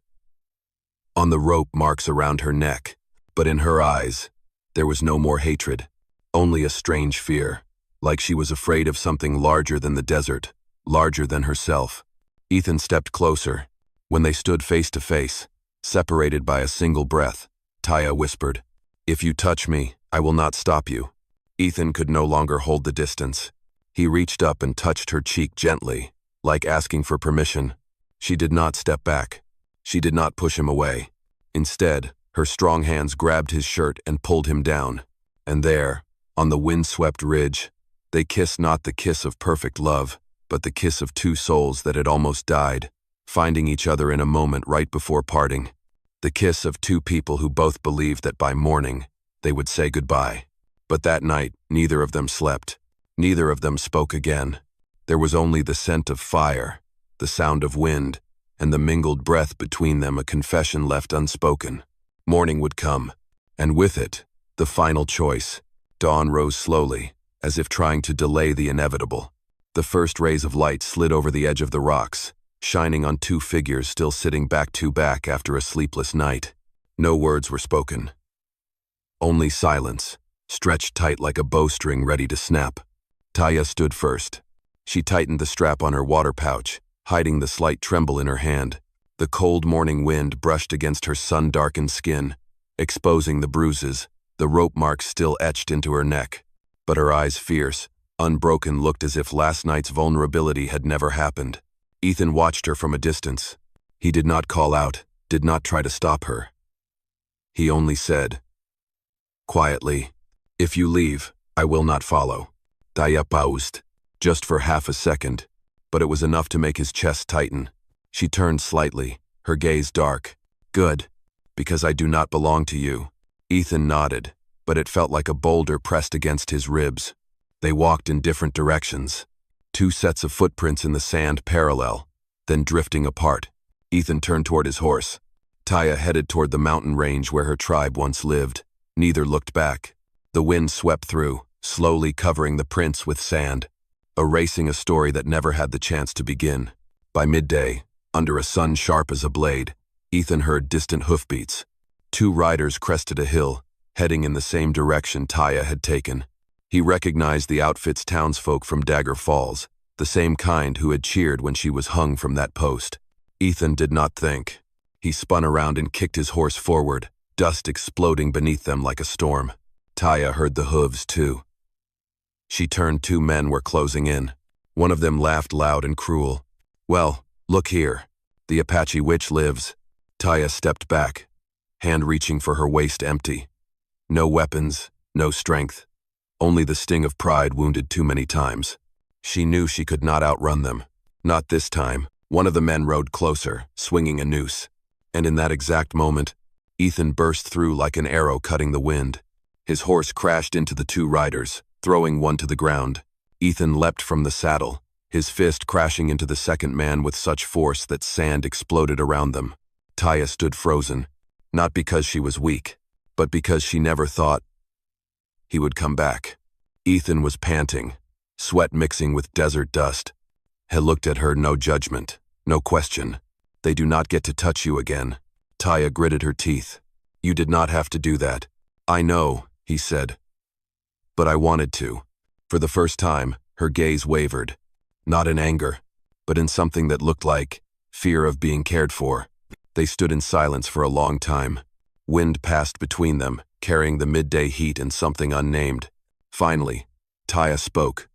on the rope marks around her neck. But in her eyes, there was no more hatred, only a strange fear, like she was afraid of something larger than the desert, larger than herself. Ethan stepped closer. When they stood face to face, separated by a single breath, Taya whispered, If you touch me, I will not stop you. Ethan could no longer hold the distance. He reached up and touched her cheek gently, like asking for permission. She did not step back. She did not push him away. Instead, her strong hands grabbed his shirt and pulled him down. And there, on the wind-swept ridge, they kissed not the kiss of perfect love, but the kiss of two souls that had almost died. finding each other in a moment right before parting. The kiss of two people who both believed that by morning they would say goodbye. But that night, neither of them slept. Neither of them spoke again. There was only the scent of fire, the sound of wind, and the mingled breath between them, a confession left unspoken. Morning would come, and with it, the final choice. Dawn rose slowly, as if trying to delay the inevitable. The first rays of light slid over the edge of the rocks, shining on two figures still sitting back to back after a sleepless night. No words were spoken. Only silence, stretched tight like a bowstring ready to snap. Taya stood first. She tightened the strap on her water pouch, hiding the slight tremble in her hand. The cold morning wind brushed against her sun-darkened skin, exposing the bruises, the rope marks still etched into her neck. But her eyes, fierce, unbroken, looked as if last night's vulnerability had never happened. Ethan watched her from a distance. He did not call out, did not try to stop her. He only said, quietly, "If you leave, I will not follow." Taya paused, just for half a second, but it was enough to make his chest tighten. She turned slightly, her gaze dark. "Good, because I do not belong to you." Ethan nodded, but it felt like a boulder pressed against his ribs. They walked in different directions. Two sets of footprints in the sand parallel, then drifting apart. Ethan turned toward his horse. Taya headed toward the mountain range where her tribe once lived. Neither looked back. The wind swept through, slowly covering the prints with sand, erasing a story that never had the chance to begin. By midday, under a sun sharp as a blade, Ethan heard distant hoofbeats. Two riders crested a hill, heading in the same direction Taya had taken. He recognized the outfit's townsfolk from Dagger Falls, the same kind who had cheered when she was hung from that post. Ethan did not think. He spun around and kicked his horse forward, dust exploding beneath them like a storm. Taya heard the hooves, too. She turned. Two men were closing in. One of them laughed loud and cruel. "Well, look here. The Apache witch lives." Taya stepped back, hand reaching for her waist empty. No weapons, no strength. Only the sting of pride wounded too many times. She knew she could not outrun them. Not this time. One of the men rode closer, swinging a noose. And in that exact moment, Ethan burst through like an arrow cutting the wind. His horse crashed into the two riders, throwing one to the ground. Ethan leapt from the saddle, his fist crashing into the second man with such force that sand exploded around them. Taya stood frozen, not because she was weak, but because she never thought he would come back. Ethan was panting, sweat mixing with desert dust. He looked at her, no judgment, no question. "They do not get to touch you again." Taya gritted her teeth. "You did not have to do that." "I know," he said. "But I wanted to." For the first time, her gaze wavered. Not in anger, but in something that looked like fear of being cared for. They stood in silence for a long time. Wind passed between them, carrying the midday heat and something unnamed. Finally, Taya spoke,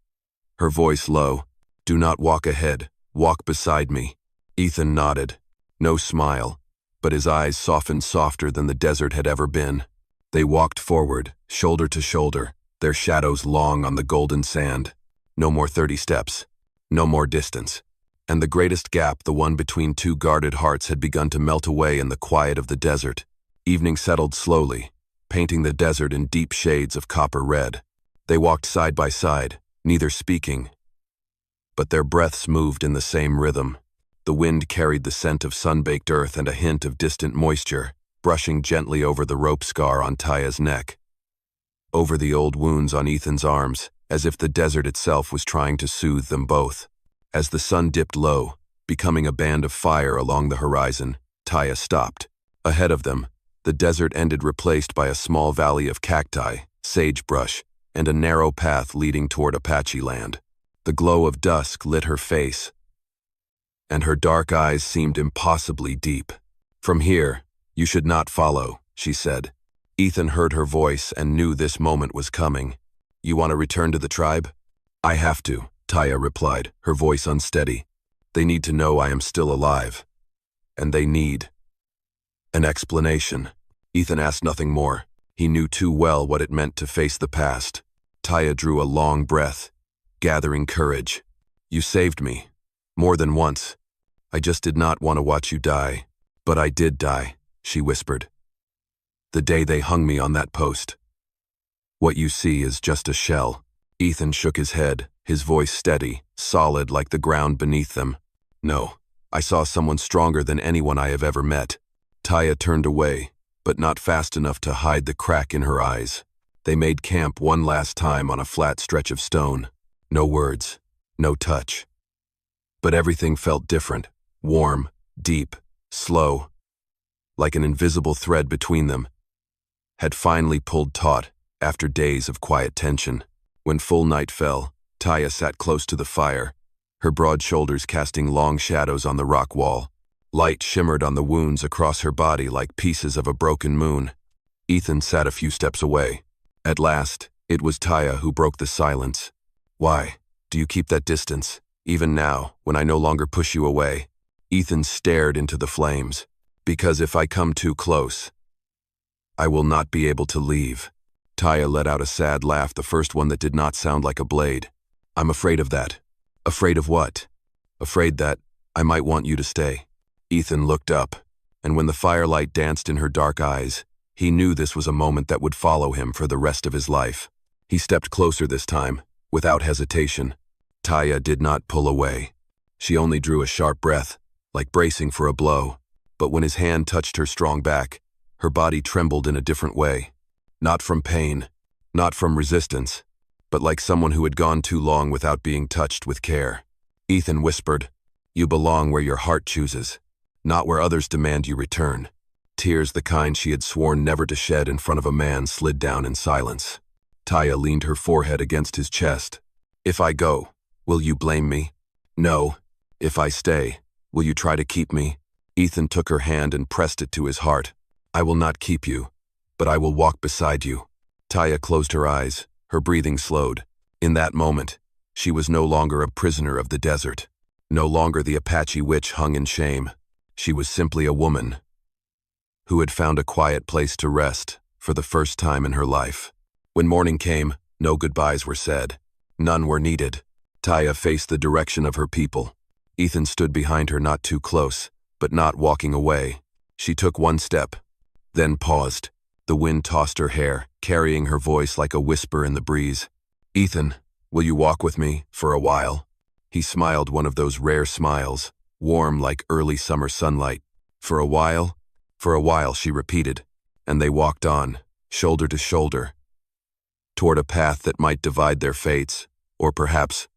her voice low. "Do not walk ahead, walk beside me." Ethan nodded. No smile, but his eyes softened softer than the desert had ever been. They walked forward, shoulder to shoulder, their shadows long on the golden sand. No more 30 steps, no more distance. And the greatest gap, the one between two guarded hearts, had begun to melt away in the quiet of the desert. Evening settled slowly, painting the desert in deep shades of copper red. They walked side by side, neither speaking, but their breaths moved in the same rhythm. The wind carried the scent of sun-baked earth and a hint of distant moisture, brushing gently over the rope scar on Taya's neck, over the old wounds on Ethan's arms, as if the desert itself was trying to soothe them both. As the sun dipped low, becoming a band of fire along the horizon, Taya stopped. Ahead of them, the desert ended, replaced by a small valley of cacti, sagebrush, and a narrow path leading toward Apache land. The glow of dusk lit her face, and her dark eyes seemed impossibly deep. "From here, you should not follow," she said. Ethan heard her voice and knew this moment was coming. "You want to return to the tribe?" "I have to," Taya replied, her voice unsteady. "They need to know I am still alive. And they need an explanation." Ethan asked nothing more. He knew too well what it meant to face the past. Taya drew a long breath, gathering courage. "You saved me. More than once. I just did not want to watch you die. But I did die, she whispered. The day they hung me on that post. What you see is just a shell. Ethan shook his head, his voice steady, solid like the ground beneath them. No, I saw someone stronger than anyone I have ever met. Taya turned away, but not fast enough to hide the crack in her eyes. They made camp one last time on a flat stretch of stone. No words, no touch. But everything felt different, warm, deep, slow. Like an invisible thread between them had finally pulled taut after days of quiet tension. When full night fell, Taya sat close to the fire, her broad shoulders casting long shadows on the rock wall. Light shimmered on the wounds across her body like pieces of a broken moon. Ethan sat a few steps away. At last, it was Taya who broke the silence. Why do you keep that distance, even now, when I no longer push you away? Ethan stared into the flames. Because if I come too close, I will not be able to leave. Taya let out a sad laugh, the first one that did not sound like a blade. I'm afraid of that. Afraid of what? Afraid that I might want you to stay. Ethan looked up, and when the firelight danced in her dark eyes, he knew this was a moment that would follow him for the rest of his life. He stepped closer this time, without hesitation. Taya did not pull away. She only drew a sharp breath, like bracing for a blow. But when his hand touched her strong back, her body trembled in a different way. Not from pain, not from resistance, but like someone who had gone too long without being touched with care. Ethan whispered, "You belong where your heart chooses, not where others demand you return." Tears, the kind she had sworn never to shed in front of a man, slid down in silence. Taya leaned her forehead against his chest. If I go, will you blame me? No. If I stay, will you try to keep me? Ethan took her hand and pressed it to his heart. I will not keep you, but I will walk beside you. Taya closed her eyes, her breathing slowed. In that moment, she was no longer a prisoner of the desert, no longer the Apache witch hung in shame. She was simply a woman who had found a quiet place to rest for the first time in her life. When morning came, no goodbyes were said. None were needed. Taya faced the direction of her people. Ethan stood behind her, not too close, but not walking away. She took one step, then paused. The wind tossed her hair, carrying her voice like a whisper in the breeze. Ethan, will you walk with me for a while? He smiled, one of those rare smiles, warm like early summer sunlight. For a while? For a while, she repeated, and they walked on, shoulder to shoulder, toward a path that might divide their fates, or perhaps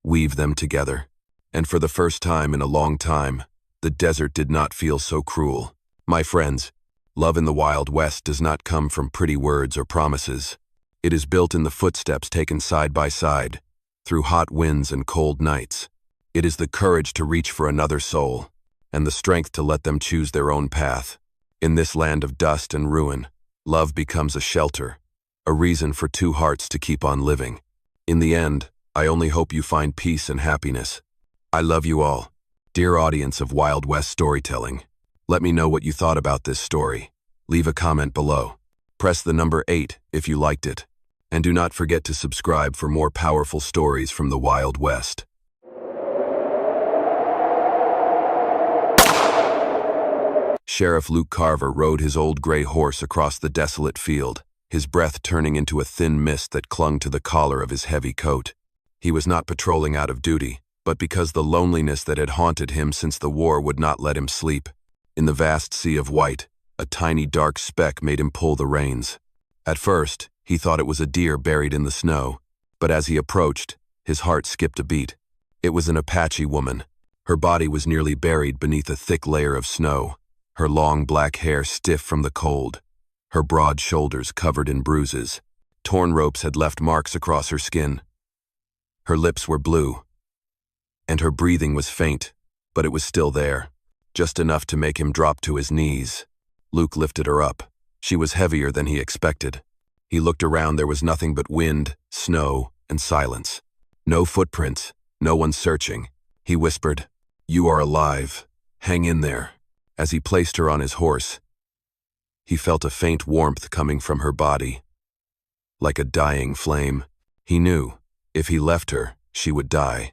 weave them together. And for the first time in a long time, the desert did not feel so cruel. My friends, love in the Wild West does not come from pretty words or promises. It is built in the footsteps taken side by side, through hot winds and cold nights. It is the courage to reach for another soul, and the strength to let them choose their own path. In this land of dust and ruin, love becomes a shelter, a reason for two hearts to keep on living. In the end, I only hope you find peace and happiness. I love you all. Dear audience of Wild West storytelling, let me know what you thought about this story. Leave a comment below. Press the number 8 if you liked it. And do not forget to subscribe for more powerful stories from the Wild West. Sheriff Luke Carver rode his old gray horse across the desolate field, his breath turning into a thin mist that clung to the collar of his heavy coat. He was not patrolling out of duty, but because the loneliness that had haunted him since the war would not let him sleep. In the vast sea of white, a tiny dark speck made him pull the reins. At first, he thought it was a deer buried in the snow, but as he approached, his heart skipped a beat. It was an Apache woman. Her body was nearly buried beneath a thick layer of snow, her long black hair stiff from the cold, her broad shoulders covered in bruises. Torn ropes had left marks across her skin. Her lips were blue, and her breathing was faint, but it was still there, just enough to make him drop to his knees. Luke lifted her up. She was heavier than he expected. He looked around. There was nothing but wind, snow, and silence. No footprints, no one searching. He whispered, "You are alive. Hang in there." As he placed her on his horse, he felt a faint warmth coming from her body, like a dying flame. He knew, if he left her, she would die.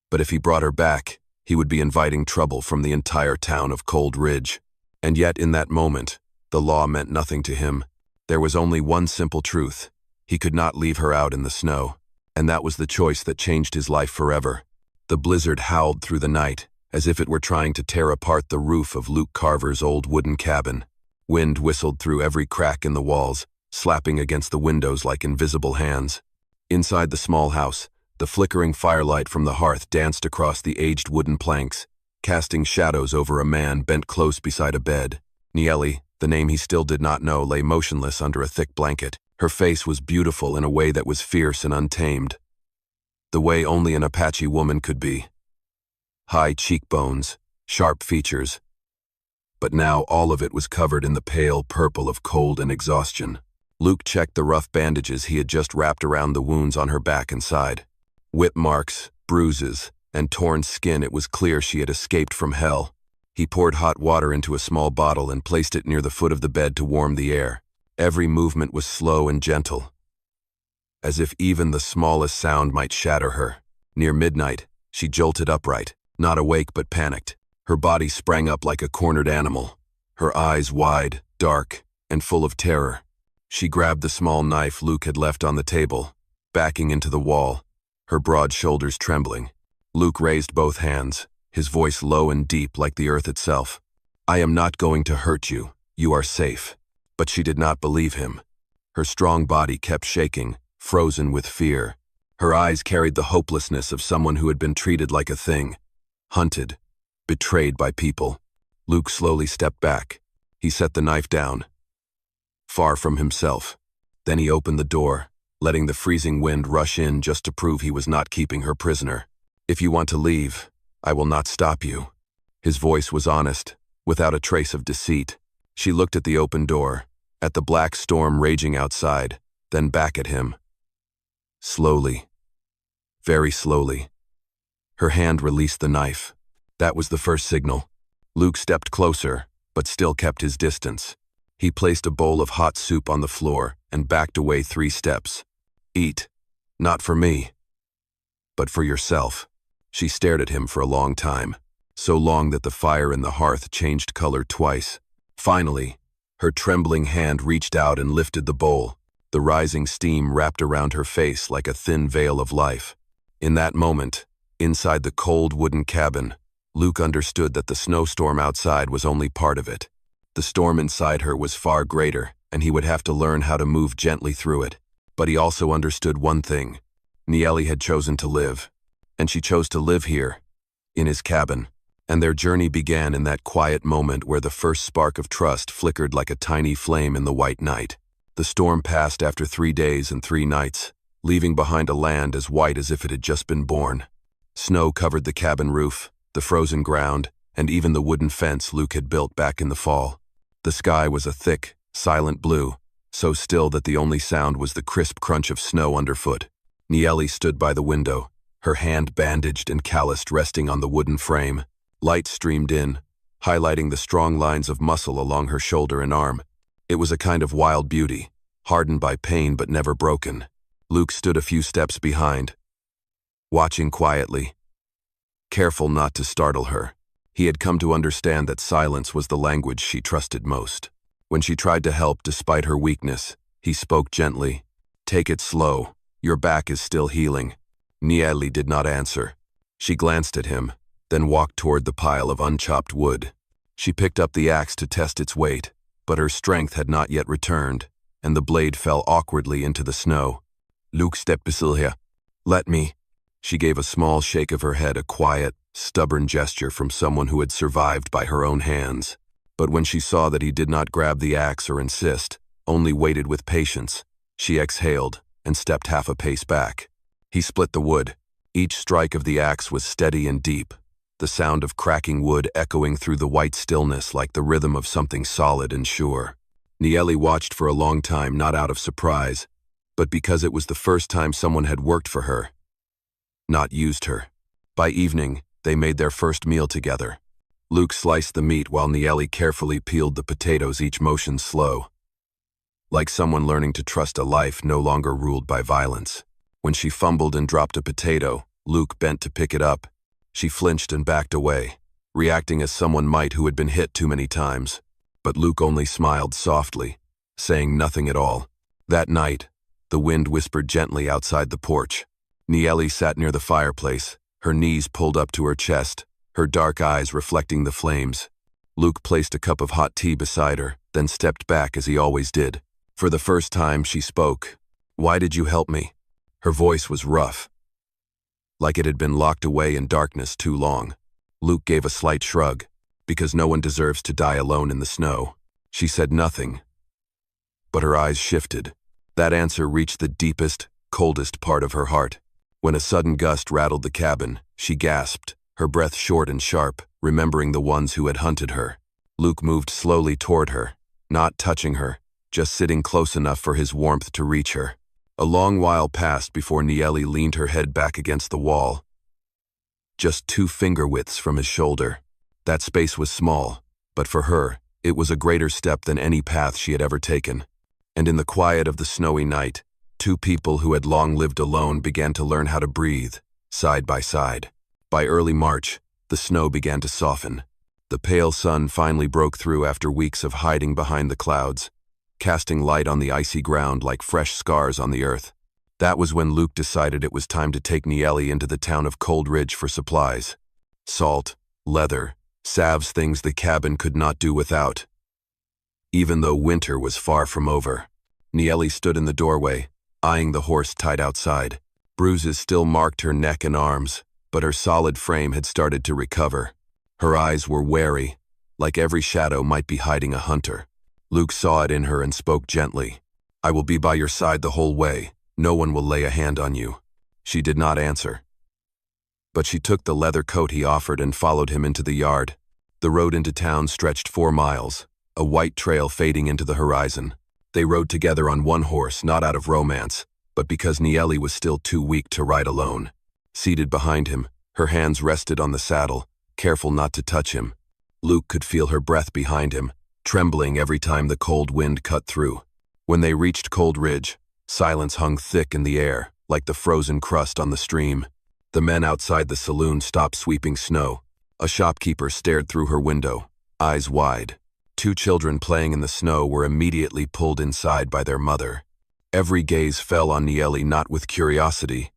But if he brought her back, he would be inviting trouble from the entire town of Cold Ridge. And yet, in that moment, the law meant nothing to him. There was only one simple truth. He could not leave her out in the snow. And that was the choice that changed his life forever. The blizzard howled through the night, as if it were trying to tear apart the roof of Luke Carver's old wooden cabin. Wind whistled through every crack in the walls, slapping against the windows like invisible hands. Inside the small house, the flickering firelight from the hearth danced across the aged wooden planks, casting shadows over a man bent close beside a bed. Nieli, the name he still did not know, lay motionless under a thick blanket. Her face was beautiful in a way that was fierce and untamed. The way only an Apache woman could be. High cheekbones, sharp features. But now all of it was covered in the pale purple of cold and exhaustion. Luke checked the rough bandages he had just wrapped around the wounds on her back and side. Whip marks, bruises, and torn skin. It was clear she had escaped from hell. He poured hot water into a small bottle and placed it near the foot of the bed to warm the air. Every movement was slow and gentle, as if even the smallest sound might shatter her. Near midnight, she jolted upright, not awake but panicked. Her body sprang up like a cornered animal, her eyes wide, dark, and full of terror. She grabbed the small knife Luke had left on the table, backing into the wall, her broad shoulders trembling. Luke raised both hands, his voice low and deep like the earth itself. "I am not going to hurt you. You are safe." But she did not believe him. Her strong body kept shaking, frozen with fear. Her eyes carried the hopelessness of someone who had been treated like a thing, hunted, betrayed by people. Luke slowly stepped back. He set the knife down, far from himself. Then he opened the door, letting the freezing wind rush in just to prove he was not keeping her prisoner. "If you want to leave, I will not stop you." His voice was honest, without a trace of deceit. She looked at the open door, at the black storm raging outside, then back at him. Slowly, very slowly. Her hand released the knife. That was the first signal. Luke stepped closer, but still kept his distance. He placed a bowl of hot soup on the floor and backed away 3 steps. "Eat. Not for me, but for yourself." She stared at him for a long time, so long that the fire in the hearth changed color twice. Finally, her trembling hand reached out and lifted the bowl. The rising steam wrapped around her face like a thin veil of life. In that moment, inside the cold wooden cabin, Luke understood that the snowstorm outside was only part of it. The storm inside her was far greater, and he would have to learn how to move gently through it. But he also understood one thing. Nieli had chosen to live, and she chose to live here, in his cabin. And their journey began in that quiet moment where the first spark of trust flickered like a tiny flame in the white night. The storm passed after 3 days and 3 nights, leaving behind a land as white as if it had just been born. Snow covered the cabin roof, the frozen ground, and even the wooden fence Luke had built back in the fall. The sky was a thick, silent blue, so still that the only sound was the crisp crunch of snow underfoot. Nieli stood by the window, her hand bandaged and calloused resting on the wooden frame. Light streamed in, highlighting the strong lines of muscle along her shoulder and arm. It was a kind of wild beauty, hardened by pain but never broken. Luke stood a few steps behind, watching quietly, careful not to startle her. He had come to understand that silence was the language she trusted most. When she tried to help despite her weakness, he spoke gently. "Take it slow. Your back is still healing." Nieli did not answer. She glanced at him, then walked toward the pile of unchopped wood. She picked up the axe to test its weight, but her strength had not yet returned, and the blade fell awkwardly into the snow. "Luke, step beside here. Let me." She gave a small shake of her head, a quiet, stubborn gesture from someone who had survived by her own hands. But when she saw that he did not grab the axe or insist, only waited with patience, she exhaled and stepped half a pace back. He split the wood. Each strike of the axe was steady and deep, the sound of cracking wood echoing through the white stillness like the rhythm of something solid and sure. Nieli watched for a long time, not out of surprise, but because it was the first time someone had worked for her, not used her. By evening, they made their first meal together. Luke sliced the meat while Nieli carefully peeled the potatoes, each motion slow, like someone learning to trust a life no longer ruled by violence. When she fumbled and dropped a potato, Luke bent to pick it up, She flinched and backed away, reacting as someone might who had been hit too many times. But Luke only smiled softly, saying nothing at all. That night, the wind whispered gently outside the porch. Nieli sat near the fireplace, her knees pulled up to her chest, her dark eyes reflecting the flames. Luke placed a cup of hot tea beside her, then stepped back as he always did. For the first time, she spoke. "Why did you help me?" Her voice was rough, like it had been locked away in darkness too long. Luke gave a slight shrug. "Because no one deserves to die alone in the snow." She said nothing, but her eyes shifted. That answer reached the deepest, coldest part of her heart. When a sudden gust rattled the cabin, she gasped, her breath short and sharp, remembering the ones who had hunted her. Luke moved slowly toward her, not touching her, just sitting close enough for his warmth to reach her. A long while passed before Nieli leaned her head back against the wall, just 2 finger widths from his shoulder. That space was small, but for her, it was a greater step than any path she had ever taken. And in the quiet of the snowy night, 2 people who had long lived alone began to learn how to breathe, side by side. By early March, the snow began to soften. The pale sun finally broke through after weeks of hiding behind the clouds, casting light on the icy ground like fresh scars on the earth. That was when Luke decided it was time to take Nieli into the town of Cold Ridge for supplies. Salt, leather, salves, things the cabin could not do without. Even though winter was far from over, Nieli stood in the doorway, eyeing the horse tied outside. Bruises still marked her neck and arms, but her solid frame had started to recover. Her eyes were wary, like every shadow might be hiding a hunter. Luke saw it in her and spoke gently. "I will be by your side the whole way. No one will lay a hand on you." She did not answer, but she took the leather coat he offered and followed him into the yard. The road into town stretched 4 miles, a white trail fading into the horizon. They rode together on one horse, not out of romance, but because Nieli was still too weak to ride alone. Seated behind him, her hands rested on the saddle, careful not to touch him. Luke could feel her breath behind him, trembling every time the cold wind cut through. When they reached Cold Ridge, silence hung thick in the air, like the frozen crust on the stream. The men outside the saloon stopped sweeping snow. A shopkeeper stared through her window, eyes wide. 2 children playing in the snow were immediately pulled inside by their mother. Every gaze fell on Nieli not with curiosity,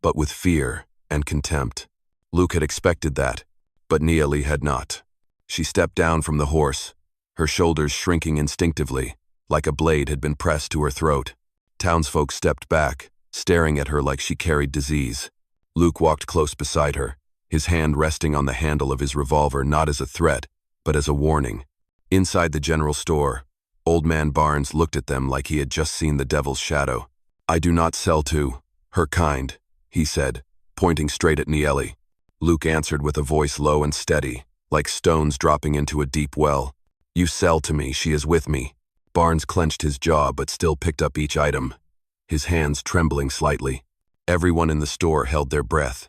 but with fear and contempt. Luke had expected that, but Nieli had not. She stepped down from the horse, her shoulders shrinking instinctively, like a blade had been pressed to her throat. Townsfolk stepped back, staring at her like she carried disease. Luke walked close beside her, his hand resting on the handle of his revolver not as a threat, but as a warning. Inside the general store, Old Man Barnes looked at them like he had just seen the devil's shadow. "I do not sell to her kind," he said, pointing straight at Nieli. Luke answered with a voice low and steady, like stones dropping into a deep well. "You sell to me, she is with me." Barnes clenched his jaw but still picked up each item, his hands trembling slightly. Everyone in the store held their breath.